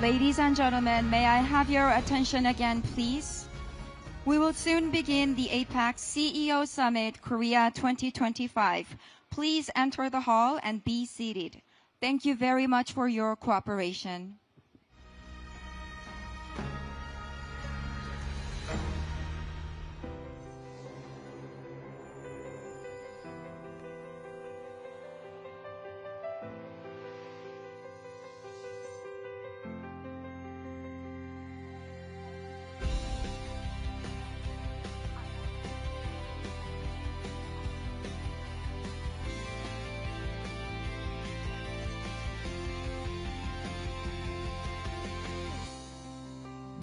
Ladies and gentlemen, may I have your attention again, please? We will soon begin the APEC CEO Summit Korea 2025. Please enter the hall and be seated. Thank you very much for your cooperation.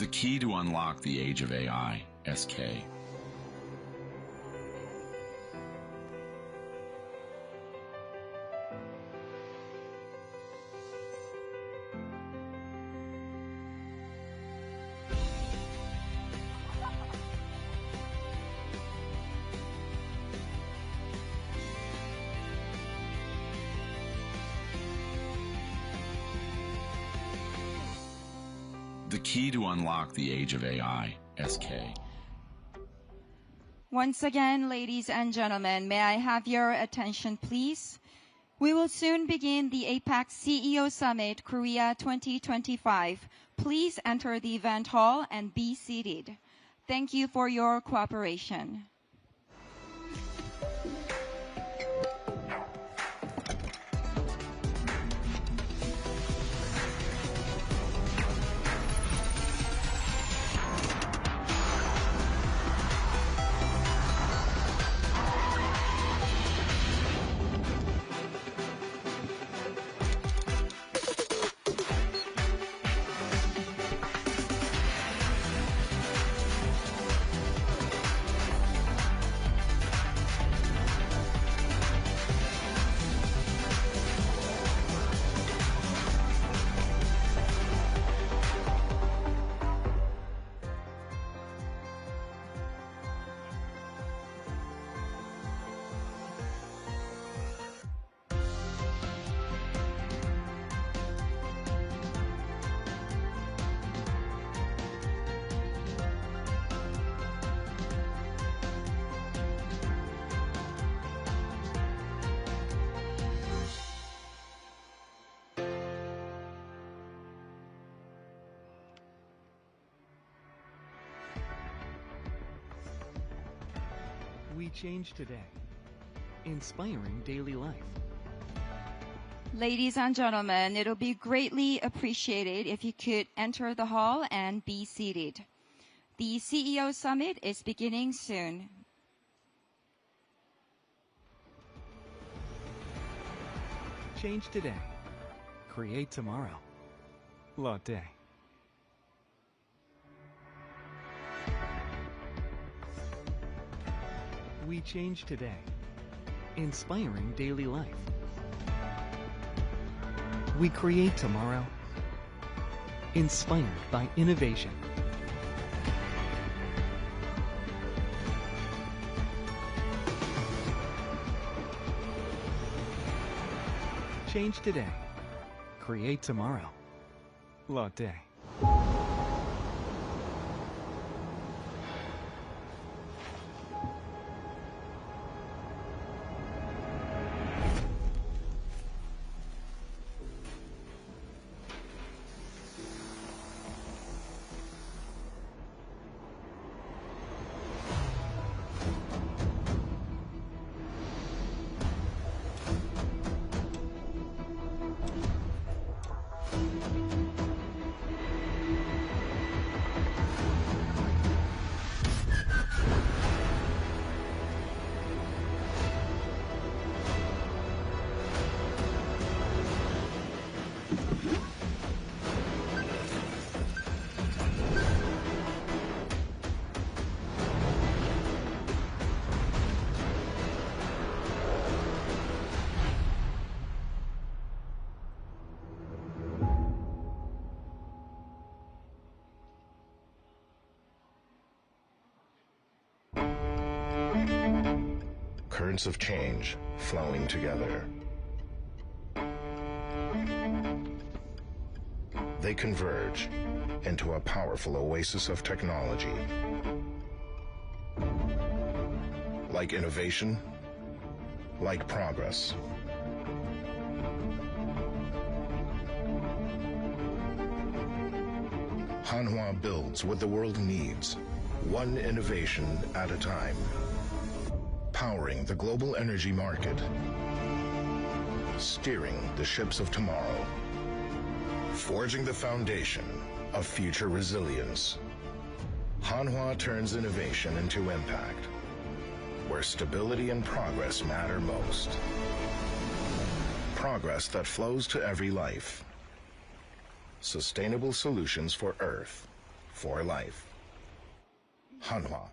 The key to unlock the age of AI, SK. The key to unlock the age of AI, SK. Once again, ladies and gentlemen, may I have your attention, please? We will soon begin the APEC CEO Summit Korea 2025. Please enter the event hall and be seated. Thank you for your cooperation. We change today, inspiring daily life. Ladies and gentlemen, it'll be greatly appreciated if you could enter the hall and be seated. The CEO Summit is beginning soon. Change today, create tomorrow. Lotte. We change today, inspiring daily life. We create tomorrow, inspired by innovation. Change today, create tomorrow. Lotte. Currents of change flowing together. they converge into a powerful oasis of technology. Like innovation, like progress. Hanwha builds what the world needs, one innovation at a time. Powering the global energy market. Steering the ships of tomorrow. Forging the foundation of future resilience. Hanwha turns innovation into impact, where stability and progress matter most. Progress that flows to every life. Sustainable solutions for Earth, for life. Hanwha.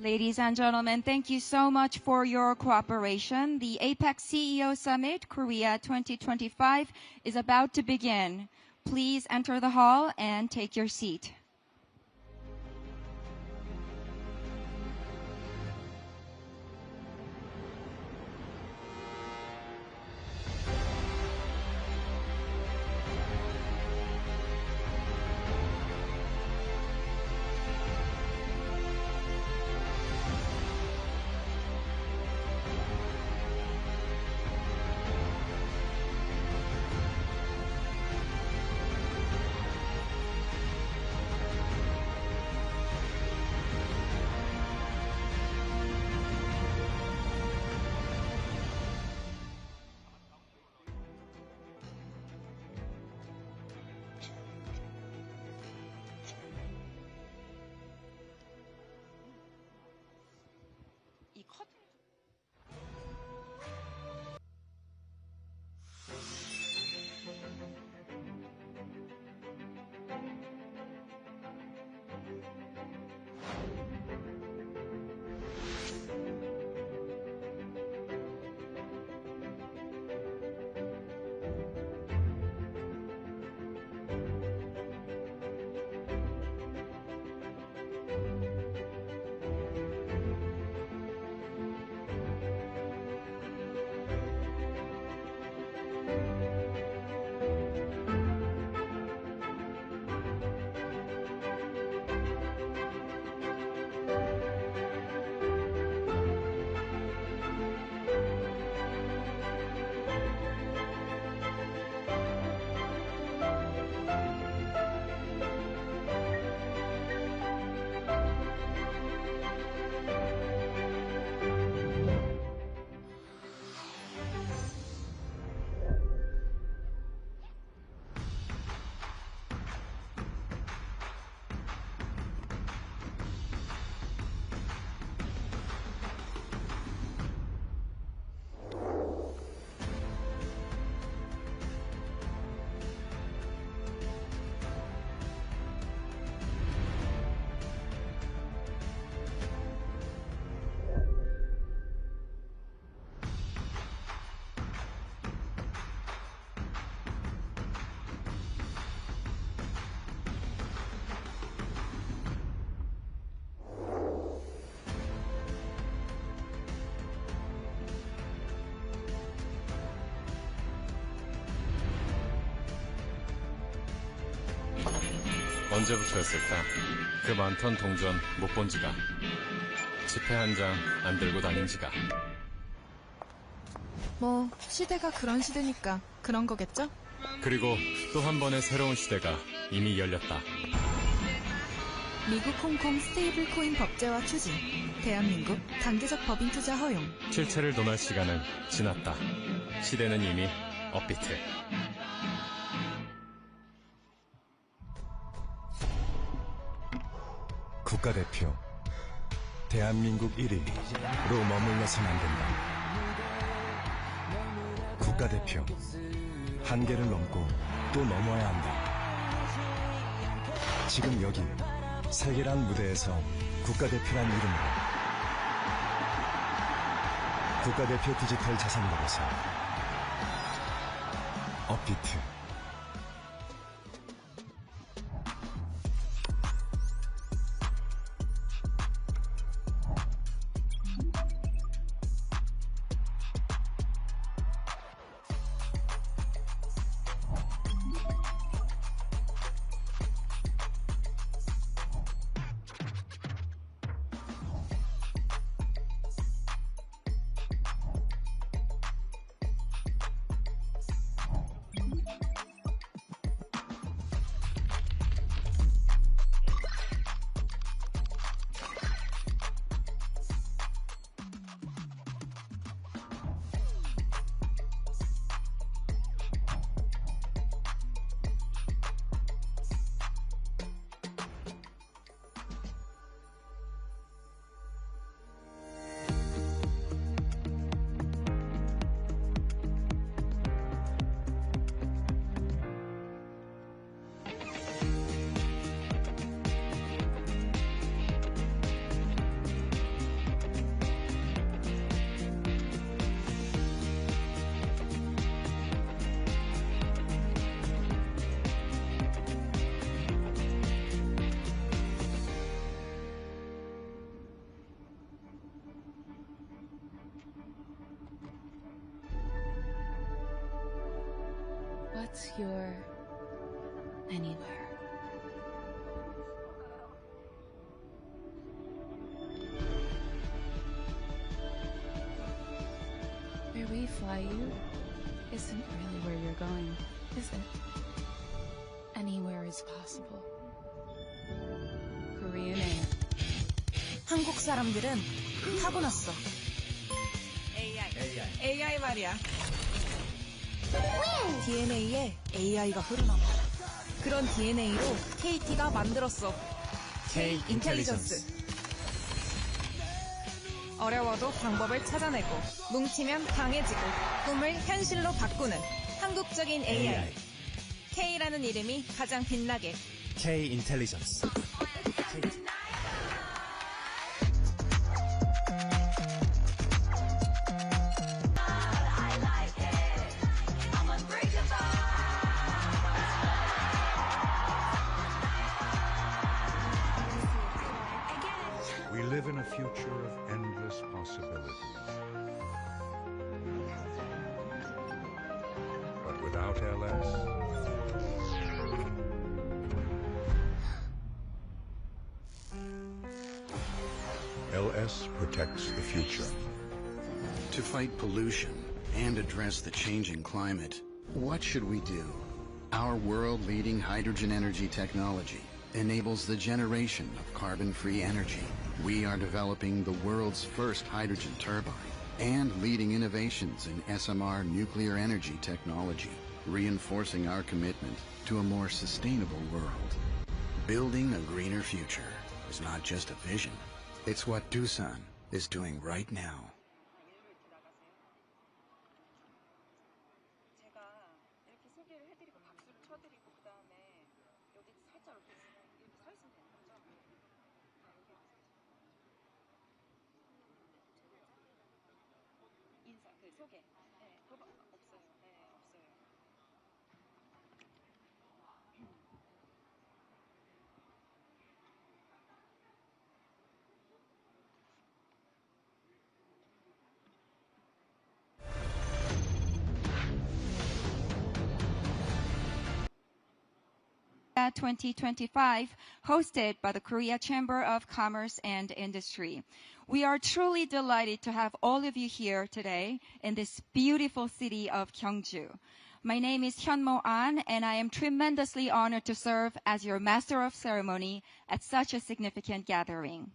Ladies and gentlemen, thank you so much for your cooperation. The APEC CEO Summit Korea 2025 is about to begin. Please enter the hall and take your seat. 언제부터였을까? 그 많던 동전 못 본 지가. 지폐 한 장 안 들고 다닌 지가. 뭐 시대가 그런 시대니까 그런 거겠죠? 그리고 또 한 번의 새로운 시대가 이미 열렸다. 미국 홍콩 스테이블 코인 법제화 추진. 대한민국 단계적 법인 투자 허용. 실체를 논할 시간은 지났다. 시대는 이미 업비트. 국가대표 대한민국 1위로 머물러서는 안 된다. 국가대표 한계를 넘고 또 넘어야 한다. 지금 여기 세계란 무대에서 국가대표란 이름으로 국가대표 디지털 자산거래소 업비트. What's your anywhere? Where we fly you isn't really where you're going, is it? Anywhere is possible. Korean Air. 한국 사람들은 타고났어. AI 말이야. DNA에 AI가 흐르나봐. 그런 DNA로 KT가 만들었어. K 인텔리전스. 어려워도 방법을 찾아내고 뭉치면 강해지고 꿈을 현실로 바꾸는 한국적인 AI. K라는 이름이 가장 빛나게. K 인텔리전스. We live in a future of endless possibilities. But without LS, LS protects the future. To fight pollution and address the changing climate, what should we do? Our world-leading hydrogen energy technology enables the generation of carbon-free energy. We are developing the world's first hydrogen turbine and leading innovations in SMR nuclear energy technology, reinforcing our commitment to a more sustainable world. Building a greener future is not just a vision, it's what Doosan is doing right now. Korea 2025, hosted by the Korea Chamber of Commerce and Industry. We are truly delighted to have all of you here today in this beautiful city of Gyeongju. My name is Hyunmo An, and I am tremendously honored to serve as your Master of Ceremony at such a significant gathering.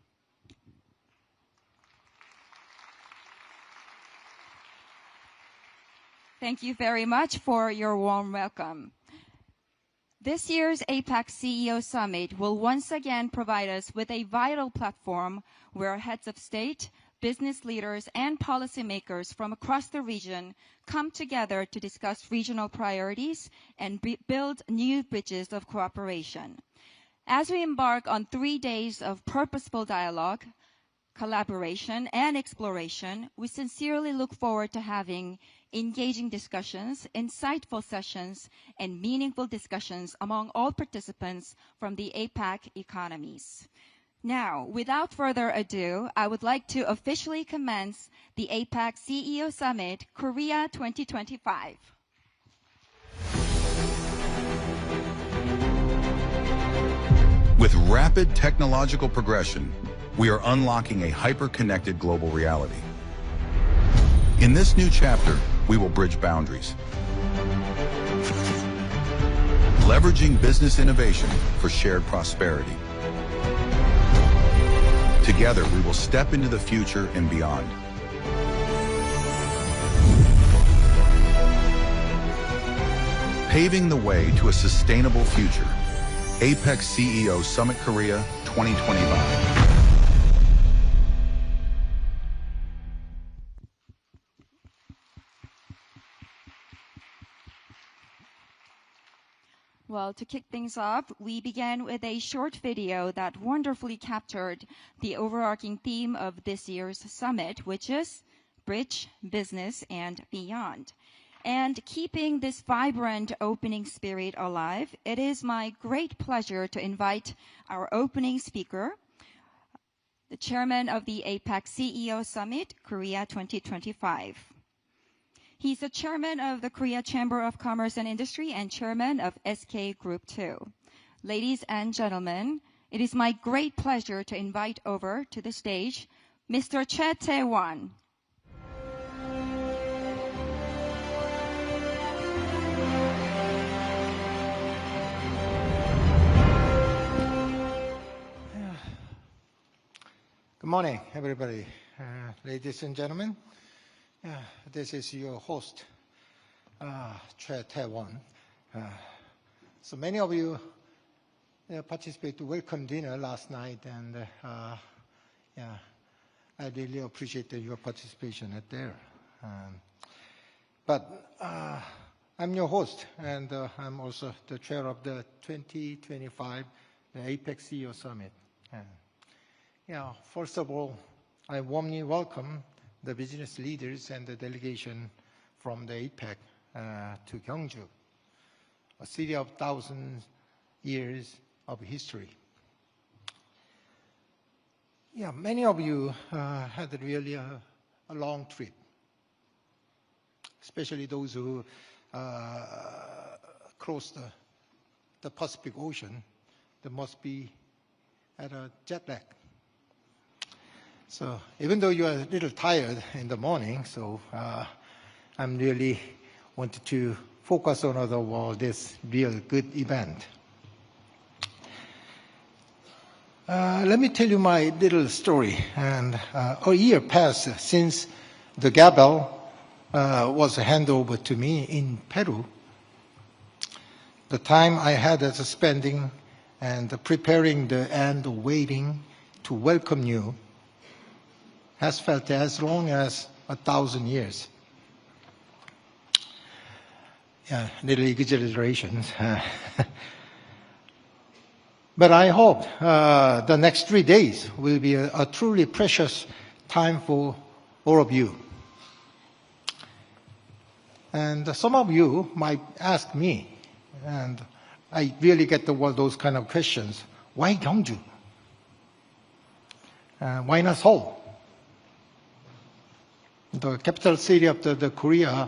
Thank you very much for your warm welcome. This year's APEC CEO Summit will once again provide us with a vital platform where heads of state, business leaders, and policymakers from across the region come together to discuss regional priorities and build new bridges of cooperation. As we embark on 3 days of purposeful dialogue, collaboration, and exploration, we sincerely look forward to having engaging discussions, insightful sessions, and meaningful discussions among all participants from the APEC economies. Now, without further ado, I would like to officially commence the APEC CEO Summit, Korea 2025. With rapid technological progression, we are unlocking a hyper-connected global reality. In this new chapter, we will bridge boundaries, leveraging business innovation for shared prosperity. Together, we will step into the future and beyond. Paving the way to a sustainable future. APEC CEO Summit Korea 2025. Well, to kick things off, we began with a short video that wonderfully captured the overarching theme of this year's summit, which is Bridge, Business, and Beyond. And keeping this vibrant opening spirit alive, it is my great pleasure to invite our opening speaker, the chairman of the APEC CEO Summit, Korea 2025. He's the chairman of the Korea Chamber of Commerce and Industry and chairman of SK Group 2. Ladies and gentlemen, it is my great pleasure to invite over to the stage Mr. Choi Tae-won. Good morning, everybody. Ladies and gentlemen, this is your host, Choi Tae-won. So many of you participated to welcome dinner last night, and I really appreciate your participation at there. But I'm your host, and I'm also the chair of the 2025 APEC CEO Summit. First of all, I warmly welcome the business leaders and the delegation from the APEC to Gyeongju, a city of 1,000 years of history. Many of you had really a long trip, especially those who crossed the Pacific Ocean. They must be at a jet lag. So even though you are a little tired in the morning, so I'm really wanted to focus on this real good event. Let me tell you my little story. And a year passed since the gavel was handed over to me in Peru. The time I had as a spending and preparing and waiting to welcome you has felt as long as 1,000 years. Little exaggeration. But I hope the next 3 days will be a truly precious time for all of you. And some of you might ask me, and I really get those kind of questions, why Gyeongju? Why not Seoul? The capital city of the Korea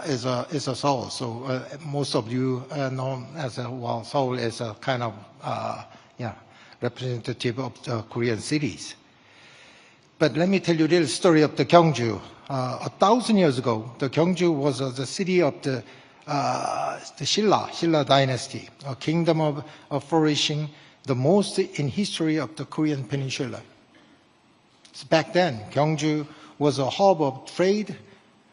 is a Seoul, so most of you know as Seoul is a kind of representative of the Korean cities. But let me tell you a little story of the Gyeongju. 1,000 years ago, the Gyeongju was the city of the Silla dynasty, a kingdom of flourishing, the most in history of the Korean peninsula. So back then, Gyeongju was a hub of trade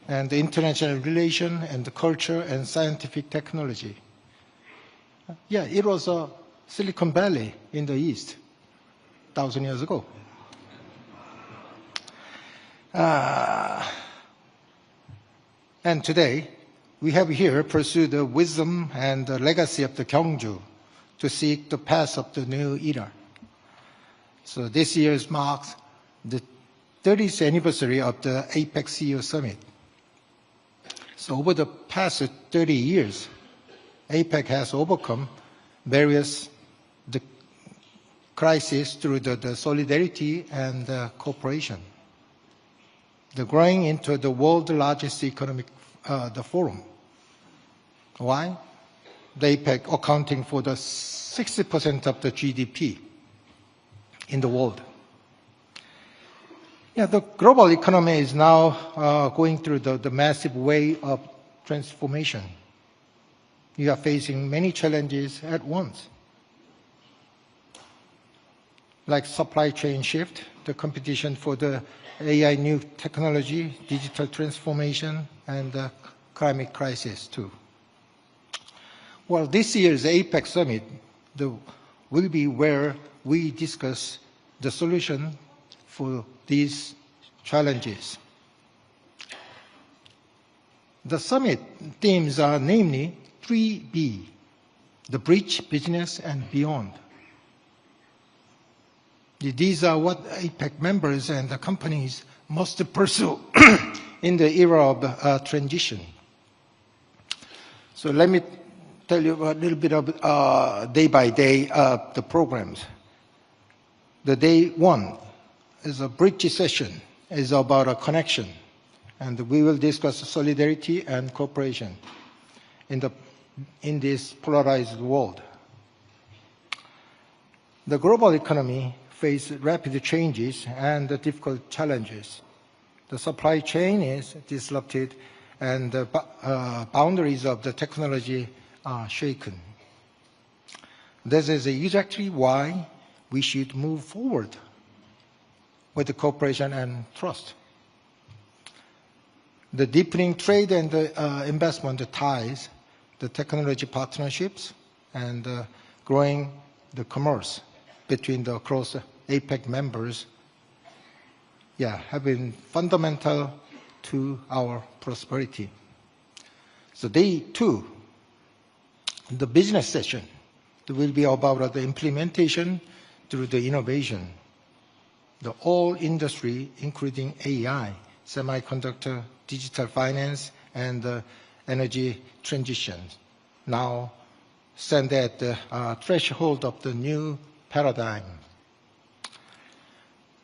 and international relation and culture and scientific technology. It was a Silicon Valley in the East 1,000 years ago. And today, we have here pursued the wisdom and the legacy of the Gyeongju to seek the path of the new era. So this year marks the 30th anniversary of the APEC CEO Summit. So over the past 30 years, APEC has overcome various crises through the solidarity and cooperation. The growing into the world's largest economic forum. Why? The APEC accounting for the 60% of the GDP in the world. The global economy is now going through the massive wave of transformation. You are facing many challenges at once, like supply chain shift, the competition for the AI new technology, digital transformation, and the climate crisis too. Well, this year's APEC Summit will be where we discuss the solution for these challenges. The summit themes are namely 3B, the bridge, business, and beyond. These are what APEC members and the companies must pursue in the era of transition. So let me tell you a little bit of day by day the programs. The day one is a bridge session, is about a connection and we will discuss solidarity and cooperation in this polarized world. The global economy faces rapid changes and difficult challenges. The supply chain is disrupted and the boundaries of the technology are shaken. This is exactly why we should move forward with the cooperation and trust. The deepening trade and investment ties, the technology partnerships, and growing the commerce between the across APEC members have been fundamental to our prosperity. So day 2, the business session, will be about the implementation through the innovation. The all industry, including AI, semiconductor, digital finance, and energy transition, now stand at the threshold of the new paradigm.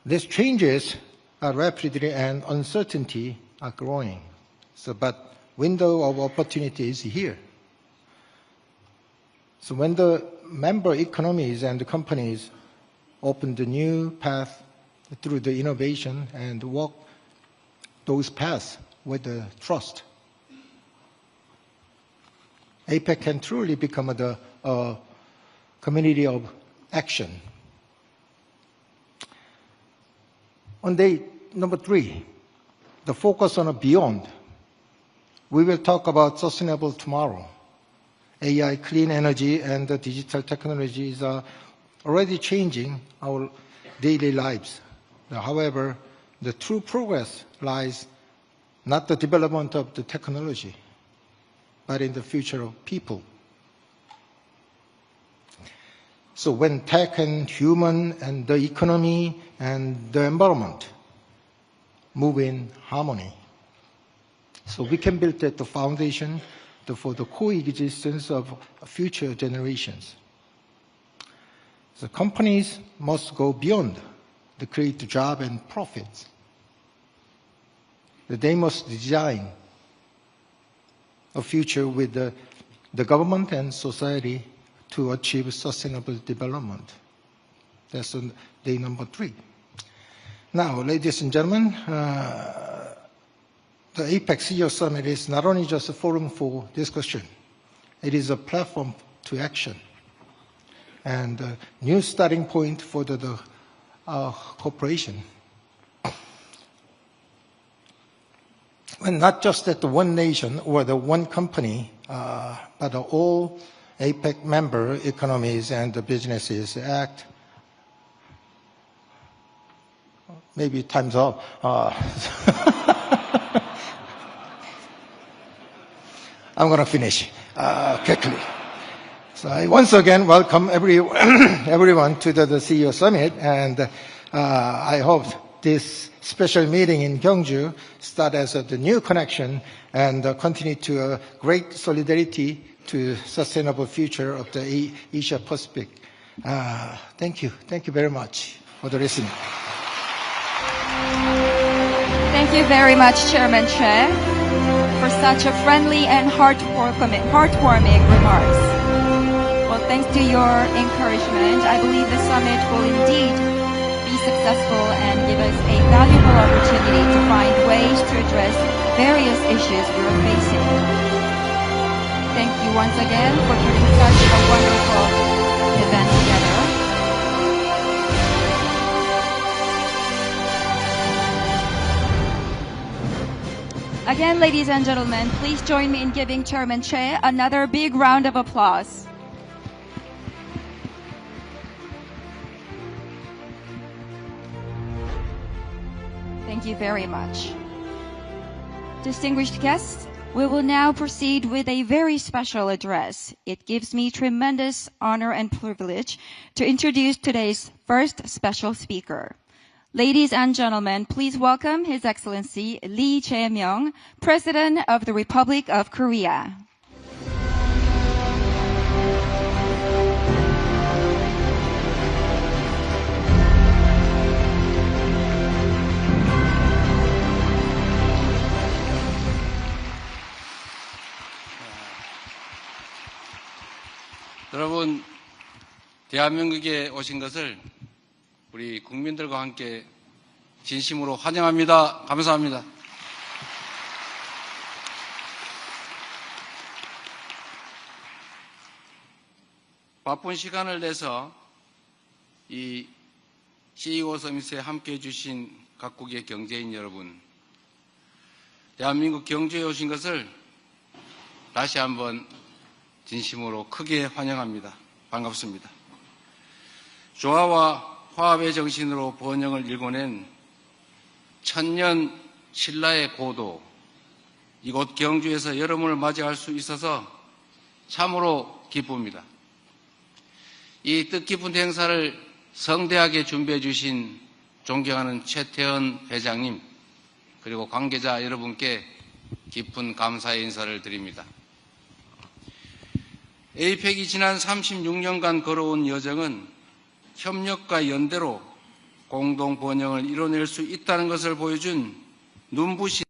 These changes are rapidly and uncertainty are growing. But window of opportunity is here. So when the member economies and the companies open the new path through the innovation and walk those paths with the trust, APEC can truly become the community of action. On day number 3, the focus on beyond, we will talk about sustainable tomorrow. AI, clean energy, and the digital technologies are already changing our daily lives. However, the true progress lies not the development of the technology, but in the future of people. So when tech and human and the economy and the environment move in harmony, so we can build the foundation for the coexistence of future generations. The companies must go beyond the create job and profits. They must design a future with the government and society to achieve sustainable development. That's on day number 3. Now, ladies and gentlemen, the APEC CEO Summit is not only just a forum for discussion, it is a platform to action and a new starting point for the cooperation. And not just at the one nation or the one company, but all APEC member economies and the businesses act. Maybe time's up. I'm going to finish quickly. So I once again welcome everyone to the CEO Summit, and I hope this special meeting in Gyeongju start as the new connection and continue to a great solidarity to sustainable future of the Asia Pacific. Thank you. Thank you very much for the listening. Thank you very much, Chairman Che, for such a friendly and heartwarming remarks. Well, thanks to your encouragement, I believe the summit will indeed be successful and give us a valuable opportunity to find ways to address various issues we are facing. Thank you once again for putting such a wonderful event together. Again, ladies and gentlemen, please join me in giving Chairman Che another big round of applause. Thank you very much. Distinguished guests, we will now proceed with a very special address. It gives me tremendous honor and privilege to introduce today's first special speaker. Ladies and gentlemen, please welcome His Excellency Lee Jae-myung, President of the Republic of Korea. 여러분, 대한민국에 오신 것을 우리 국민들과 함께 진심으로 환영합니다. 감사합니다. 바쁜 시간을 내서 이 CEO 서밋에 함께해 주신 각국의 경제인 여러분, 대한민국 경주에 오신 것을 다시 한번 진심으로 크게 환영합니다. 반갑습니다. 조화와 화합의 정신으로 번영을 일궈낸 천년 신라의 고도, 이곳 경주에서 여러분을 맞이할 수 있어서 참으로 기쁩니다. 이 뜻깊은 행사를 성대하게 준비해 주신 존경하는 최태원 회장님, 그리고 관계자 여러분께 깊은 감사의 인사를 드립니다. APEC이 지난 36년간 걸어온 여정은 협력과 연대로 공동 번영을 이뤄낼 수 있다는 것을 보여준 눈부신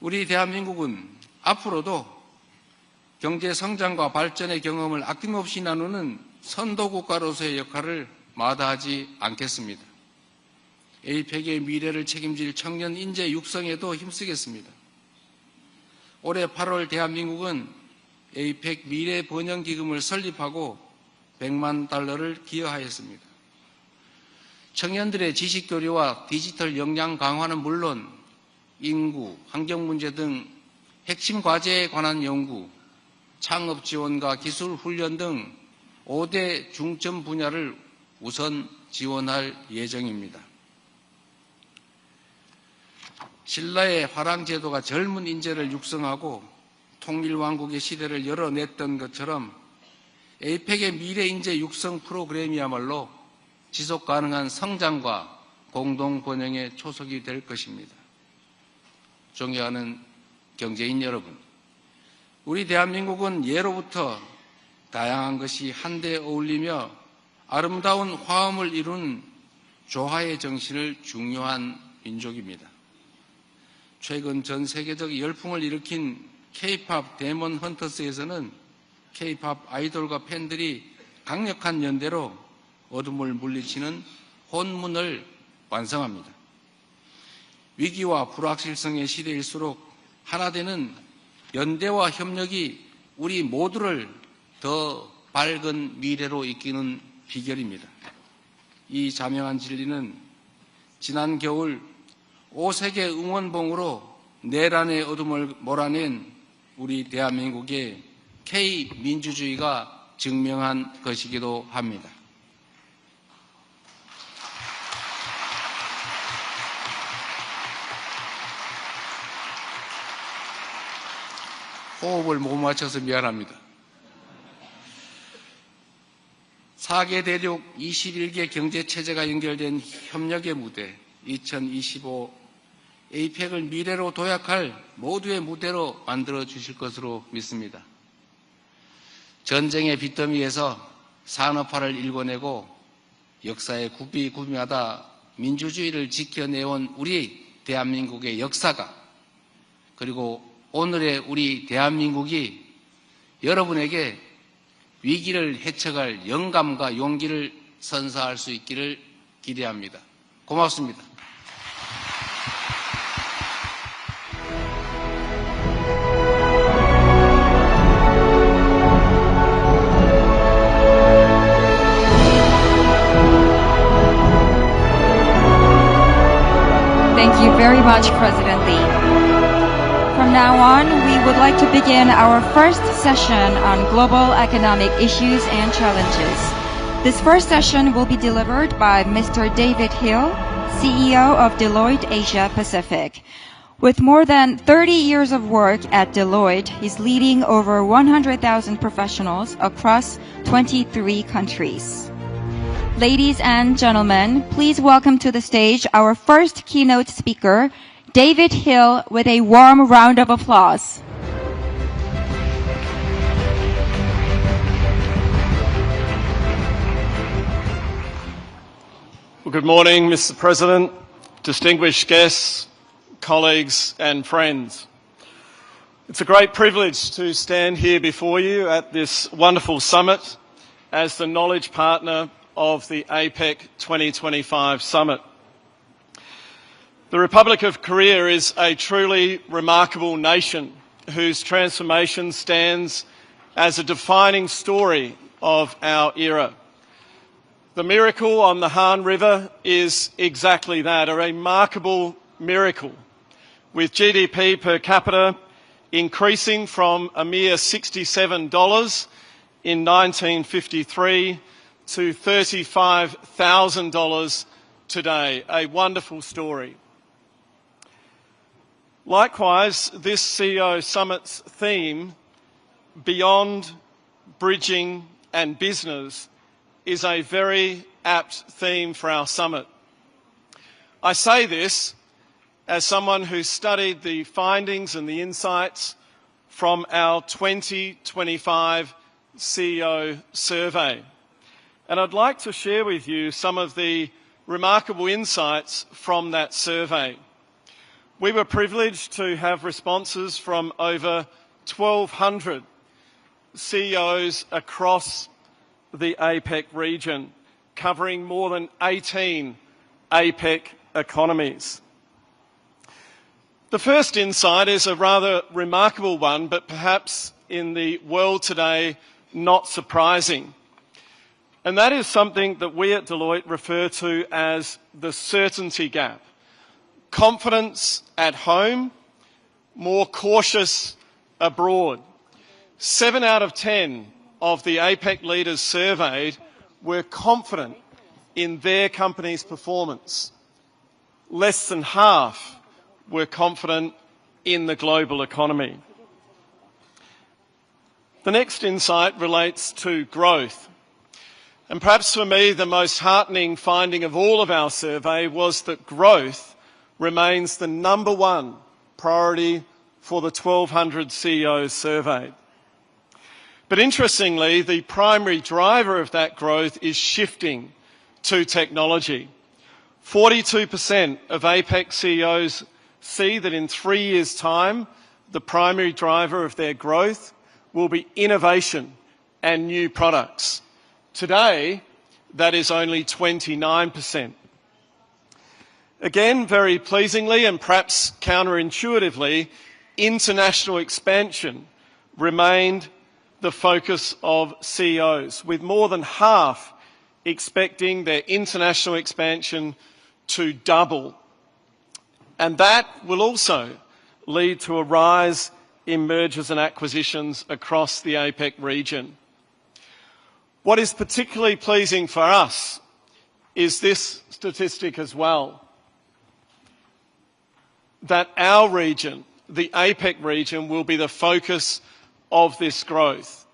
우리 대한민국은 앞으로도 경제 성장과 발전의 경험을 아낌없이 나누는 선도국가로서의 역할을 마다하지 않겠습니다. APEC의 미래를 책임질 청년 인재 육성에도 힘쓰겠습니다. 올해 8월 대한민국은 APEC 미래 번영 기금을 설립하고 100만 달러를 기여하였습니다. 청년들의 지식 교류와 디지털 역량 강화는 물론 인구, 환경 문제 등 핵심 과제에 관한 연구, 창업 지원과 기술 훈련 등 5대 중점 분야를 우선 지원할 예정입니다. 신라의 화랑 제도가 젊은 인재를 육성하고 통일왕국의 시대를 열어냈던 것처럼 APEC의 미래 인재 육성 프로그램이야말로 지속 가능한 성장과 공동 번영의 초석이 될 것입니다. 존경하는 경제인 여러분, 우리 대한민국은 예로부터 다양한 것이 한데 어울리며 아름다운 화음을 이룬 조화의 정신을 중요한 민족입니다. 최근 전 세계적 열풍을 일으킨 K-POP 데몬 헌터스에서는 K-POP 아이돌과 팬들이 강력한 연대로 어둠을 물리치는 혼문을 완성합니다. 위기와 불확실성의 시대일수록 하나 되는 연대와 협력이 우리 모두를 더 밝은 미래로 이끄는 비결입니다. 이 자명한 진리는 지난 겨울 5세계 응원봉으로 내란의 어둠을 몰아낸 우리 대한민국의 K-민주주의가 증명한 것이기도 합니다. 호흡을 못 맞춰서 미안합니다. 4개 대륙 21개 경제체제가 연결된 협력의 무대 2025 APEC을 미래로 도약할 모두의 무대로 만들어 주실 것으로 믿습니다. 전쟁의 빚더미에서 산업화를 일궈내고 역사의 구비구비마다 민주주의를 지켜내온 우리 대한민국의 역사가, 그리고 오늘의 우리 대한민국이 여러분에게 위기를 헤쳐갈 영감과 용기를 선사할 수 있기를 기대합니다. 고맙습니다. Thank you very much, President Lee. From now on, we would like to begin our first session on global economic issues and challenges. This first session will be delivered by Mr. David Hill, CEO of Deloitte Asia Pacific. With more than 30 years of work at Deloitte, he's leading over 100,000 professionals across 23 countries. Ladies and gentlemen, please welcome to the stage our first keynote speaker, David Hill, with a warm round of applause. Well, good morning, Mr. President, distinguished guests, colleagues and friends. It's a great privilege to stand here before you at this wonderful summit as the knowledge partner of the APEC 2025 Summit. The Republic of Korea is a truly remarkable nation whose transformation stands as a defining story of our era. The miracle on the Han River is exactly that, a remarkable miracle, with GDP per capita increasing from a mere $67 in 1953 to $35,000 today. A wonderful story. Likewise, this CEO Summit's theme, Beyond, Bridging and Business, is a very apt theme for our summit. I say this as someone who studied the findings and the insights from our 2025 CEO survey. And I'd like to share with you some of the remarkable insights from that survey. We were privileged to have responses from over 1,200 CEOs across the APEC region, covering more than 18 APEC economies. The first insight is a rather remarkable one, but perhaps in the world today not surprising. And that is something that we at Deloitte refer to as the certainty gap. Confidence at home, more cautious abroad. 7 out of 10 of the APEC leaders surveyed were confident in their company's performance. Less than half were confident in the global economy. The next insight relates to growth. And perhaps for me, the most heartening finding of all of our survey was that growth remains the number one priority for the 1,200 CEOs surveyed. But interestingly, the primary driver of that growth is shifting to technology. 42% of APEC CEOs see that in 3 years' time, the primary driver of their growth will be innovation and new products. Today, that is only 29%. Again, very pleasingly and perhaps counterintuitively, international expansion remained the focus of CEOs, with more than half expecting their international expansion to double. And that will also lead to a rise in mergers and acquisitions across the APEC region. What is particularly pleasing for us is this statistic as well, that our region, the APEC region, will be the focus of this growth.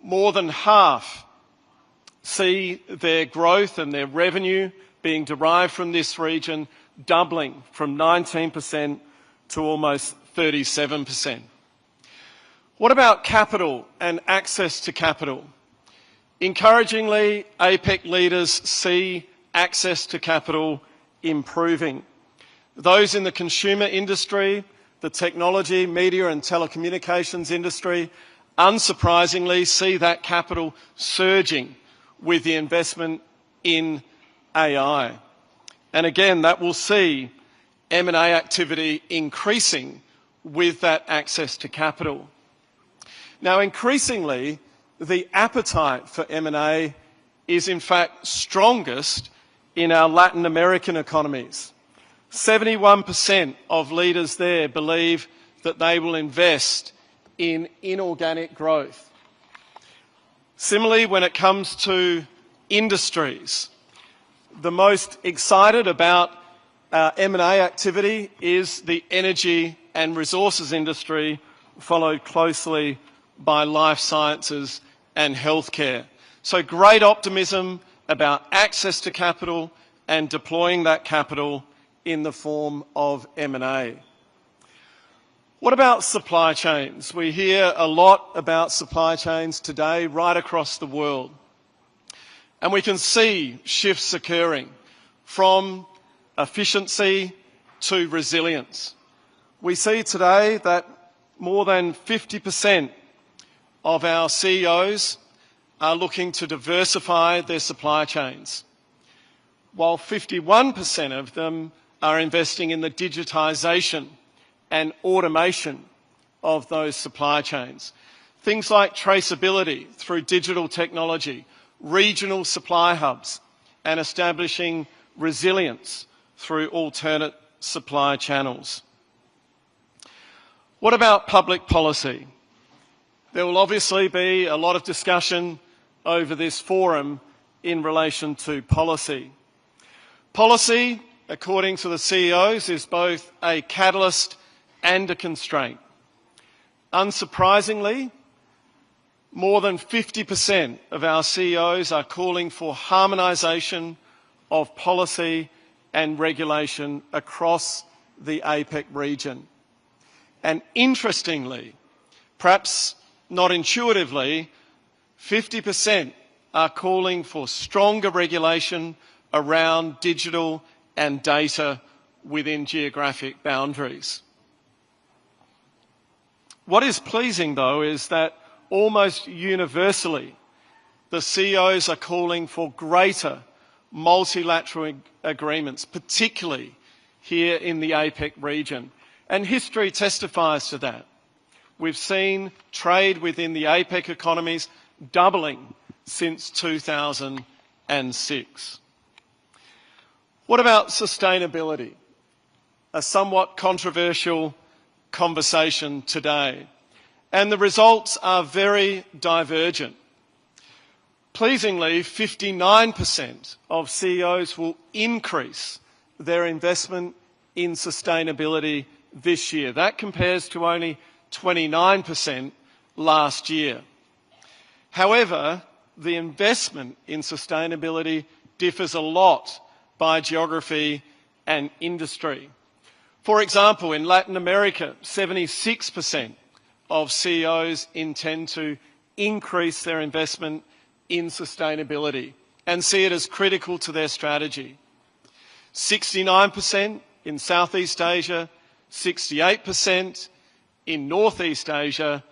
More than half see their growth and their revenue being derived from this region doubling from 19% to almost 37%. What about capital and access to capital? Encouragingly, APEC leaders see access to capital improving. Those in the consumer industry, the technology, media and telecommunications industry, unsurprisingly see that capital surging with the investment in AI. And again, that will see M&A activity increasing with that access to capital. Now, increasingly, the appetite for M&A is in fact strongest in our Latin American economies. 71% of leaders there believe that they will invest in inorganic growth. Similarly, when it comes to industries, the most excited about M&A activity is the energy and resources industry, followed closely by life sciences and healthcare. So great optimism about access to capital and deploying that capital in the form of M&A. What about supply chains? We hear a lot about supply chains today right across the world. And we can see shifts occurring from efficiency to resilience. We see today that more than 50% of our CEOs are looking to diversify their supply chains, while 51% of them are investing in the digitisation and automation of those supply chains. Things like traceability through digital technology, regional supply hubs, and establishing resilience through alternate supply channels. What about public policy? There will obviously be a lot of discussion over this forum in relation to policy. Policy, according to the CEOs, is both a catalyst and a constraint. Unsurprisingly, more than 50% of our CEOs are calling for harmonisation of policy and regulation across the APEC region. And interestingly, perhaps not intuitively, 50% are calling for stronger regulation around digital and data within geographic boundaries. What is pleasing, though, is that almost universally, the CEOs are calling for greater multilateral agreements, particularly here in the APEC region. And history testifies to that. We've seen trade within the APEC economies doubling since 2006. What about sustainability? A somewhat controversial conversation today. And the results are very divergent. Pleasingly, 59% of CEOs will increase their investment in sustainability this year. That compares to only 29% last year. However, the investment in sustainability differs a lot by geography and industry. For example, in Latin America, 76% of CEOs intend to increase their investment in sustainability and see it as critical to their strategy. 69% in Southeast Asia, 68% in Northeast Asia,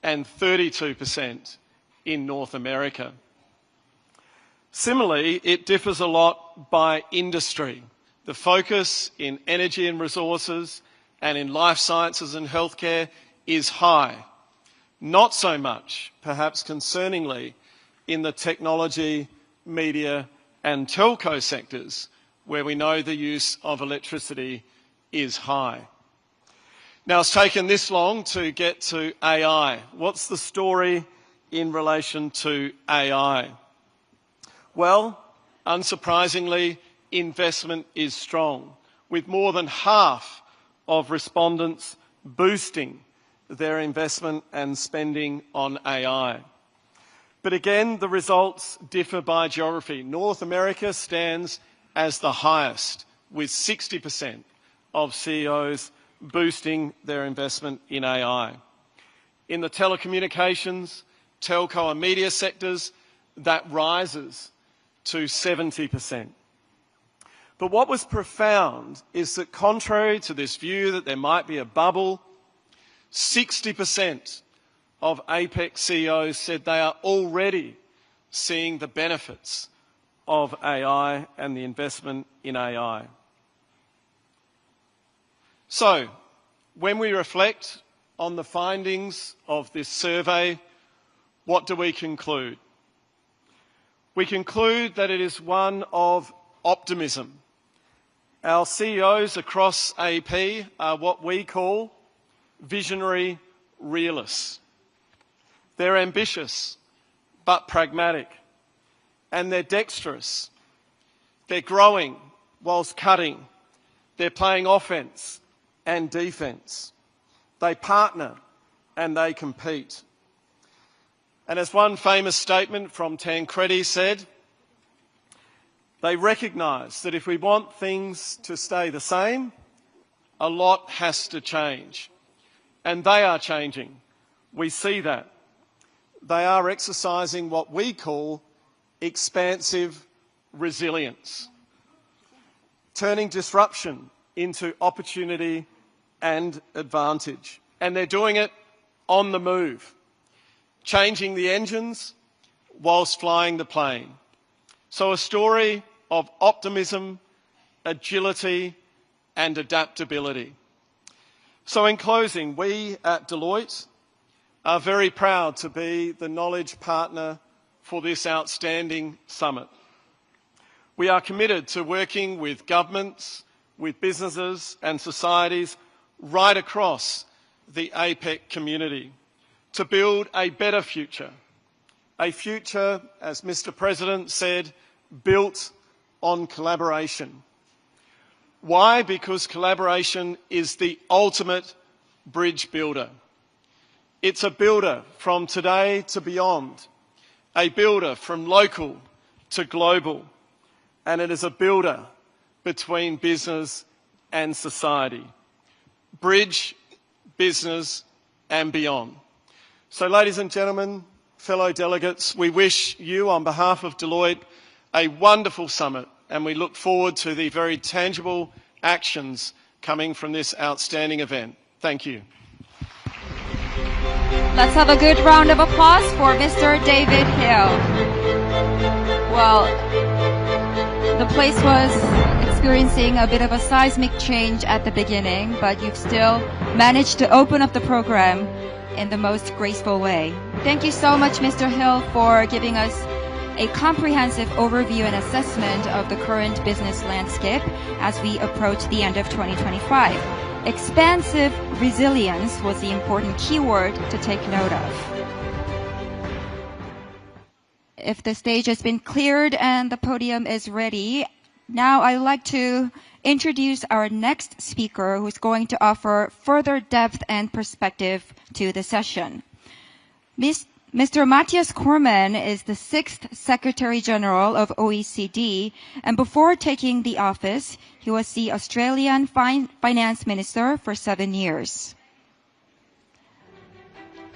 and 32% in North America. Similarly, it differs a lot by industry. The focus in energy and resources and in life sciences and healthcare is high. Not so much, perhaps concerningly, in the technology, media and telco sectors, where we know the use of electricity is high. Now, it's taken this long to get to AI. What's the story in relation to AI? Well, unsurprisingly, investment is strong, with more than half of respondents boosting their investment and spending on AI. But again, the results differ by geography. North America stands as the highest, with 60% of CEOs boosting their investment in AI. In the telecommunications, telco and media sectors, that rises to 70%. But what was profound is that contrary to this view that there might be a bubble, 60% of APEC CEOs said they are already seeing the benefits of AI and the investment in AI. So, when we reflect on the findings of this survey, what do we conclude? We conclude that it is one of optimism. Our CEOs across AP are what we call visionary realists. They're ambitious, but pragmatic. And they're dexterous. They're growing whilst cutting. They're playing offence and defence. They partner and they compete. And as one famous statement from Tancredi said, they recognise that if we want things to stay the same, a lot has to change. And they are changing. We see that. They are exercising what we call expansive resilience, turning disruption into opportunity and advantage. And they're doing it on the move, changing the engines whilst flying the plane. So a story of optimism, agility and adaptability. So in closing, we at Deloitte are very proud to be the knowledge partner for this outstanding summit. We are committed to working with governments, with businesses and societies right across the APEC community to build a better future. A future, as Mr. President said, built on collaboration. Why? Because collaboration is the ultimate bridge builder. It's a builder from today to beyond, a builder from local to global, and it is a builder between business and society. Bridge, business and beyond. So ladies and gentlemen, fellow delegates, we wish you on behalf of Deloitte a wonderful summit, and we look forward to the very tangible actions coming from this outstanding event. Thank you. Let's have a good round of applause for Mr. David Hill. Well, The place was experiencing a bit of a seismic change at the beginning, but you've still managed to open up the program in the most graceful way. Thank you so much, Mr. Hill, for giving us a comprehensive overview and assessment of the current business landscape as we approach the end of 2025. Expansive resilience was the important keyword to take note of. If the stage has been cleared and the podium is ready, now I'd like to introduce our next speaker who's going to offer further depth and perspective to the session. Mr. Matthias Cormann is the 6th Secretary General of OECD, and before taking the office, he was the Australian Finance Minister for 7 years.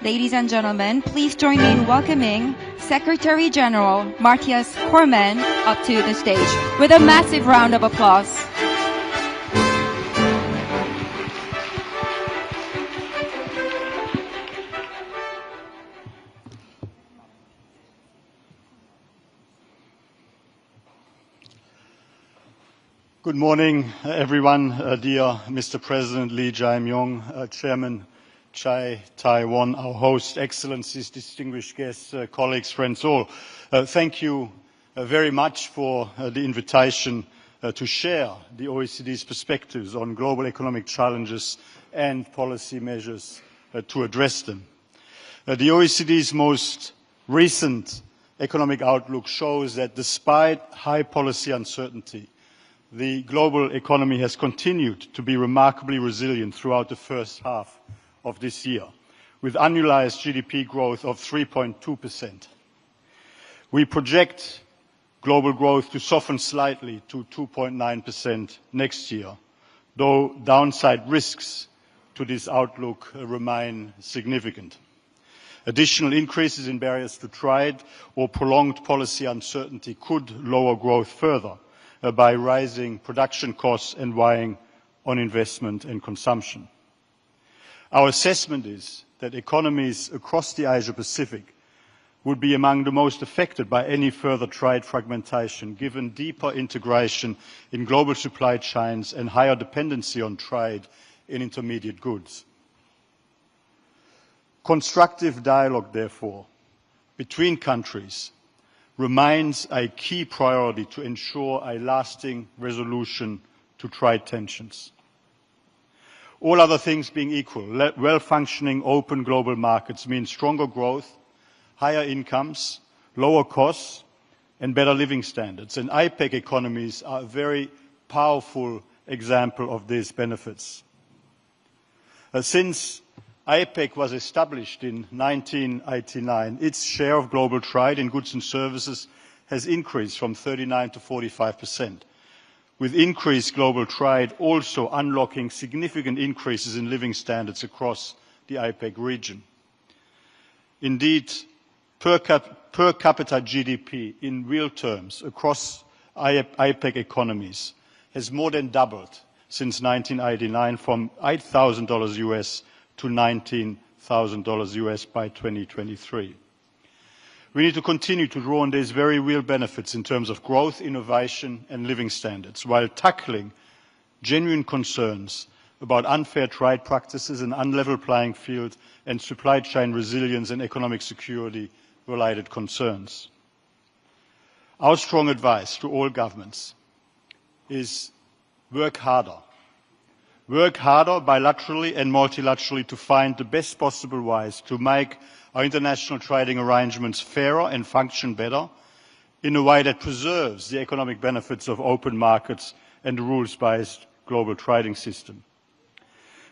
Ladies and gentlemen, please join me in welcoming Secretary General Matthias Cormann up to the stage with a massive round of applause. Good morning, everyone. Dear Mr. President Lee Jae-myung, Chairman Chai Tai-won, our host, Excellencies, distinguished guests, colleagues, friends all. Thank you very much for the invitation to share the OECD's perspectives on global economic challenges and policy measures to address them. The OECD's most recent economic outlook shows that despite high policy uncertainty, the global economy has continued to be remarkably resilient throughout the first half of this year, with annualized GDP growth of 3.2%. We project global growth to soften slightly to 2.9% next year, though downside risks to this outlook remain significant. Additional increases in barriers to trade or prolonged policy uncertainty could lower growth further by rising production costs and weighing on investment and consumption. Our assessment is that economies across the Asia-Pacific would be among the most affected by any further trade fragmentation, given deeper integration in global supply chains and higher dependency on trade in intermediate goods. Constructive dialogue, therefore, between countries remains a key priority to ensure a lasting resolution to trade tensions. All other things being equal, well-functioning open global markets mean stronger growth, higher incomes, lower costs, and better living standards. And APEC economies are a very powerful example of these benefits. Since APEC was established in 1989, its share of global trade in goods and services has increased from 39 to 45%. With increased global trade also unlocking significant increases in living standards across the APEC region. Indeed, per capita GDP in real terms across APEC economies has more than doubled since 1989, from $8,000 US to $19,000 US by 2023. We need to continue to draw on these very real benefits in terms of growth, innovation and living standards, while tackling genuine concerns about unfair trade practices, an unlevel playing field, and supply chain resilience and economic security related concerns. Our strong advice to all governments is work harder. Work harder bilaterally and multilaterally to find the best possible ways to make our international trading arrangements fairer and function better in a way that preserves the economic benefits of open markets and a rules-based global trading system.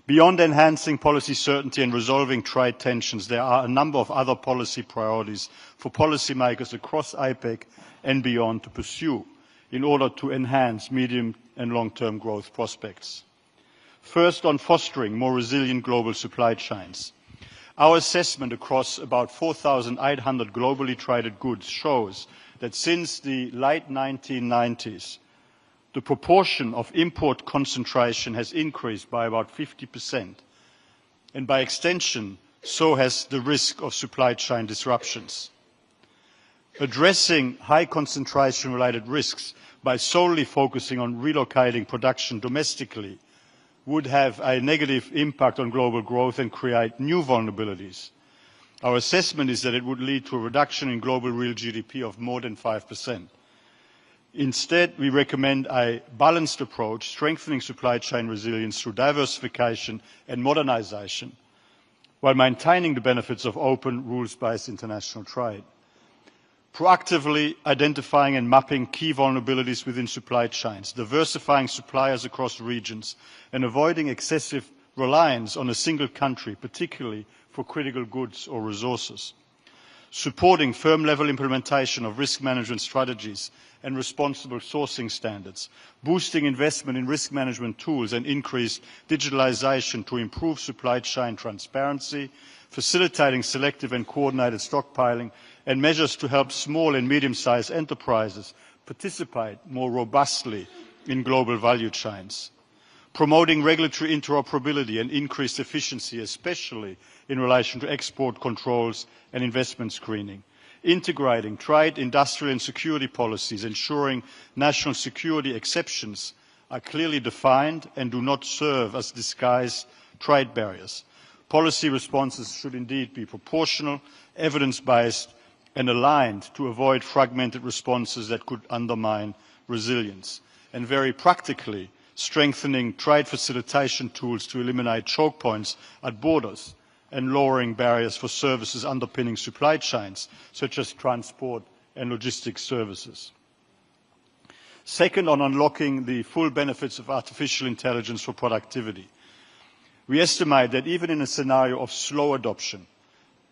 Beyond enhancing policy certainty and resolving trade tensions, there are a number of other policy priorities for policymakers across APEC and beyond to pursue in order to enhance medium and long-term growth prospects. First, on fostering more resilient global supply chains. Our assessment across about 4,800 globally traded goods shows that since the late 1990s, the proportion of import concentration has increased by about 50%, and by extension, so has the risk of supply chain disruptions. Addressing high concentration-related risks by solely focusing on relocating production domestically would have a negative impact on global growth and create new vulnerabilities. Our assessment is that it would lead to a reduction in global real GDP of more than 5%. Instead, we recommend a balanced approach, strengthening supply chain resilience through diversification and modernization, while maintaining the benefits of open, rules-based international trade. Proactively identifying and mapping key vulnerabilities within supply chains, diversifying suppliers across regions, and avoiding excessive reliance on a single country, particularly for critical goods or resources. Supporting firm-level implementation of risk management strategies and responsible sourcing standards, boosting investment in risk management tools and increased digitalization to improve supply chain transparency, facilitating selective and coordinated stockpiling, and measures to help small and medium-sized enterprises participate more robustly in global value chains. Promoting regulatory interoperability and increased efficiency, especially in relation to export controls and investment screening. Integrating trade, industrial and security policies, ensuring national security exceptions are clearly defined and do not serve as disguised trade barriers. Policy responses should indeed be proportional, evidence-based and aligned to avoid fragmented responses that could undermine resilience. And very practically, strengthening trade facilitation tools to eliminate choke points at borders and lowering barriers for services underpinning supply chains, such as transport and logistics services. Second, on unlocking the full benefits of artificial intelligence for productivity. We estimate that even in a scenario of slow adoption,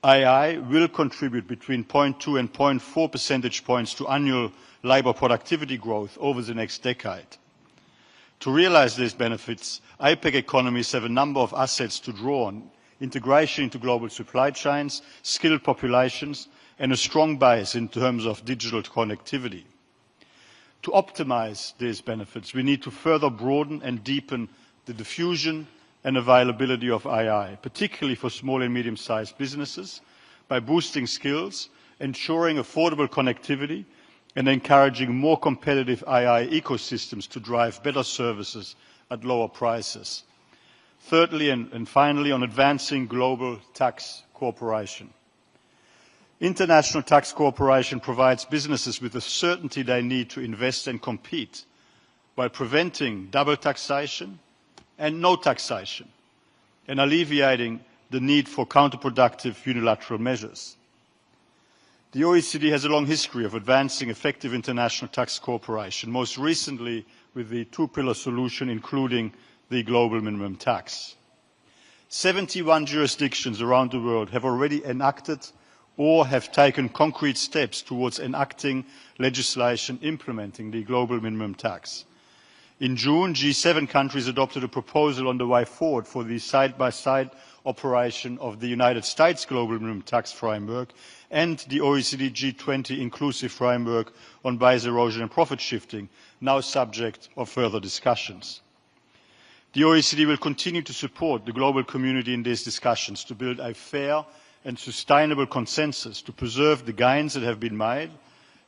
AI will contribute between 0.2 and 0.4 percentage points to annual labour productivity growth over the next decade. To realise these benefits, APEC economies have a number of assets to draw on: integration into global supply chains, skilled populations, and a strong base in terms of digital connectivity. To optimise these benefits, we need to further broaden and deepen the diffusion and availability of AI, particularly for small and medium-sized businesses, by boosting skills, ensuring affordable connectivity, and encouraging more competitive AI ecosystems to drive better services at lower prices. Thirdly and finally, on advancing global tax cooperation. International tax cooperation provides businesses with the certainty they need to invest and compete, while preventing double taxation and no taxation, and alleviating the need for counterproductive unilateral measures. The OECD has a long history of advancing effective international tax cooperation, most recently with the two-pillar solution, including the global minimum tax. 71 jurisdictions around the world have already enacted or have taken concrete steps towards enacting legislation implementing the global minimum tax. In June, G7 countries adopted a proposal on the way forward for the side-by-side operation of the United States global minimum tax framework and the OECD G20 inclusive framework on base erosion and profit shifting, now subject of further discussions. The OECD will continue to support the global community in these discussions to build a fair and sustainable consensus to preserve the gains that have been made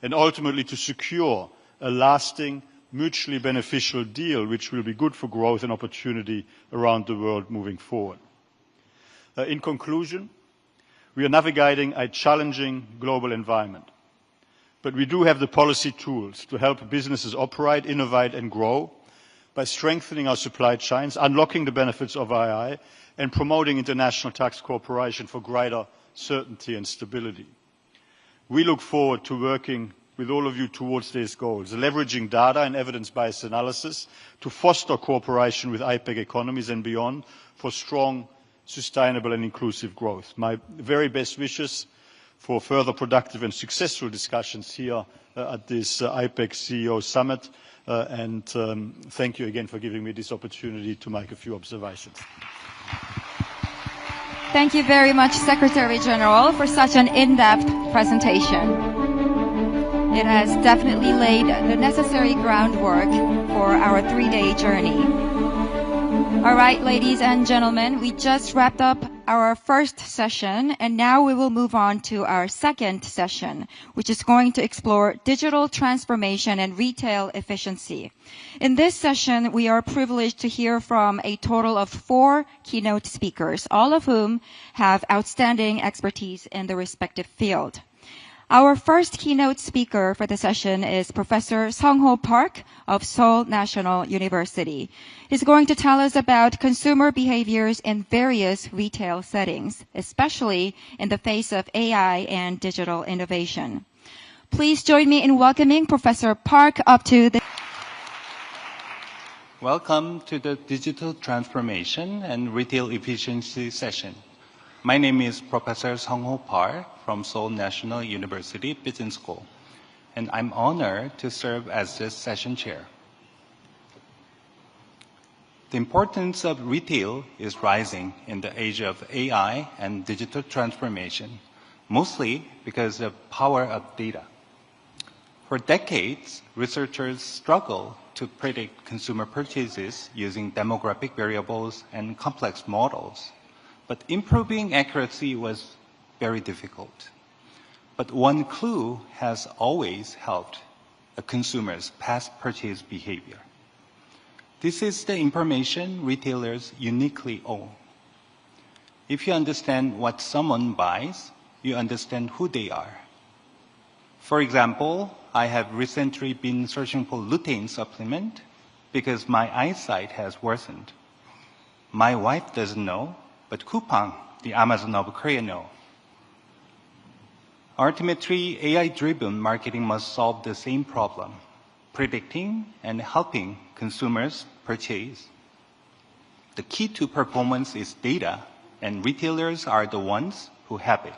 and ultimately to secure a lasting, mutually beneficial deal which will be good for growth and opportunity around the world moving forward. In conclusion, we are navigating a challenging global environment, but we do have the policy tools to help businesses operate, innovate and grow by strengthening our supply chains, unlocking the benefits of AI and promoting international tax cooperation for greater certainty and stability. We look forward to working with all of you towards these goals, leveraging data and evidence-based analysis to foster cooperation with APEC economies and beyond for strong, sustainable and inclusive growth. My very best wishes for further productive and successful discussions here at this APEC CEO Summit, and thank you again for giving me this opportunity to make a few observations. Thank you very much, Secretary General, for such an in-depth presentation. It has definitely laid the necessary groundwork for our 3-day journey. All right, ladies and gentlemen, we just wrapped up our first session, and now we will move on to our second session, which is going to explore digital transformation and retail efficiency. In this session, we are privileged to hear from a total of 4 keynote speakers, all of whom have outstanding expertise in the respective field. Our first keynote speaker for the session is Professor Sung-ho Park of Seoul National University. He's going to tell us about consumer behaviors in various retail settings, especially in the face of AI and digital innovation. Please join me in welcoming Professor Park up to the... Welcome to the Digital Transformation and Retail Efficiency session. My name is Professor Sung-ho Park from Seoul National University Business School, and I'm honored to serve as this session chair. The importance of retail is rising in the age of AI and digital transformation, mostly because of the power of data. For decades, researchers struggled to predict consumer purchases using demographic variables and complex models. But improving accuracy was very difficult. But one clue has always helped a consumer's past purchase behavior. This is the information retailers uniquely own. If you understand what someone buys, you understand who they are. For example, I have recently been searching for lutein supplement because my eyesight has worsened. My wife doesn't know, but Coupang, the Amazon of Korea, know. Ultimately, AI-driven marketing must solve the same problem, predicting and helping consumers purchase. The key to performance is data, and retailers are the ones who have it.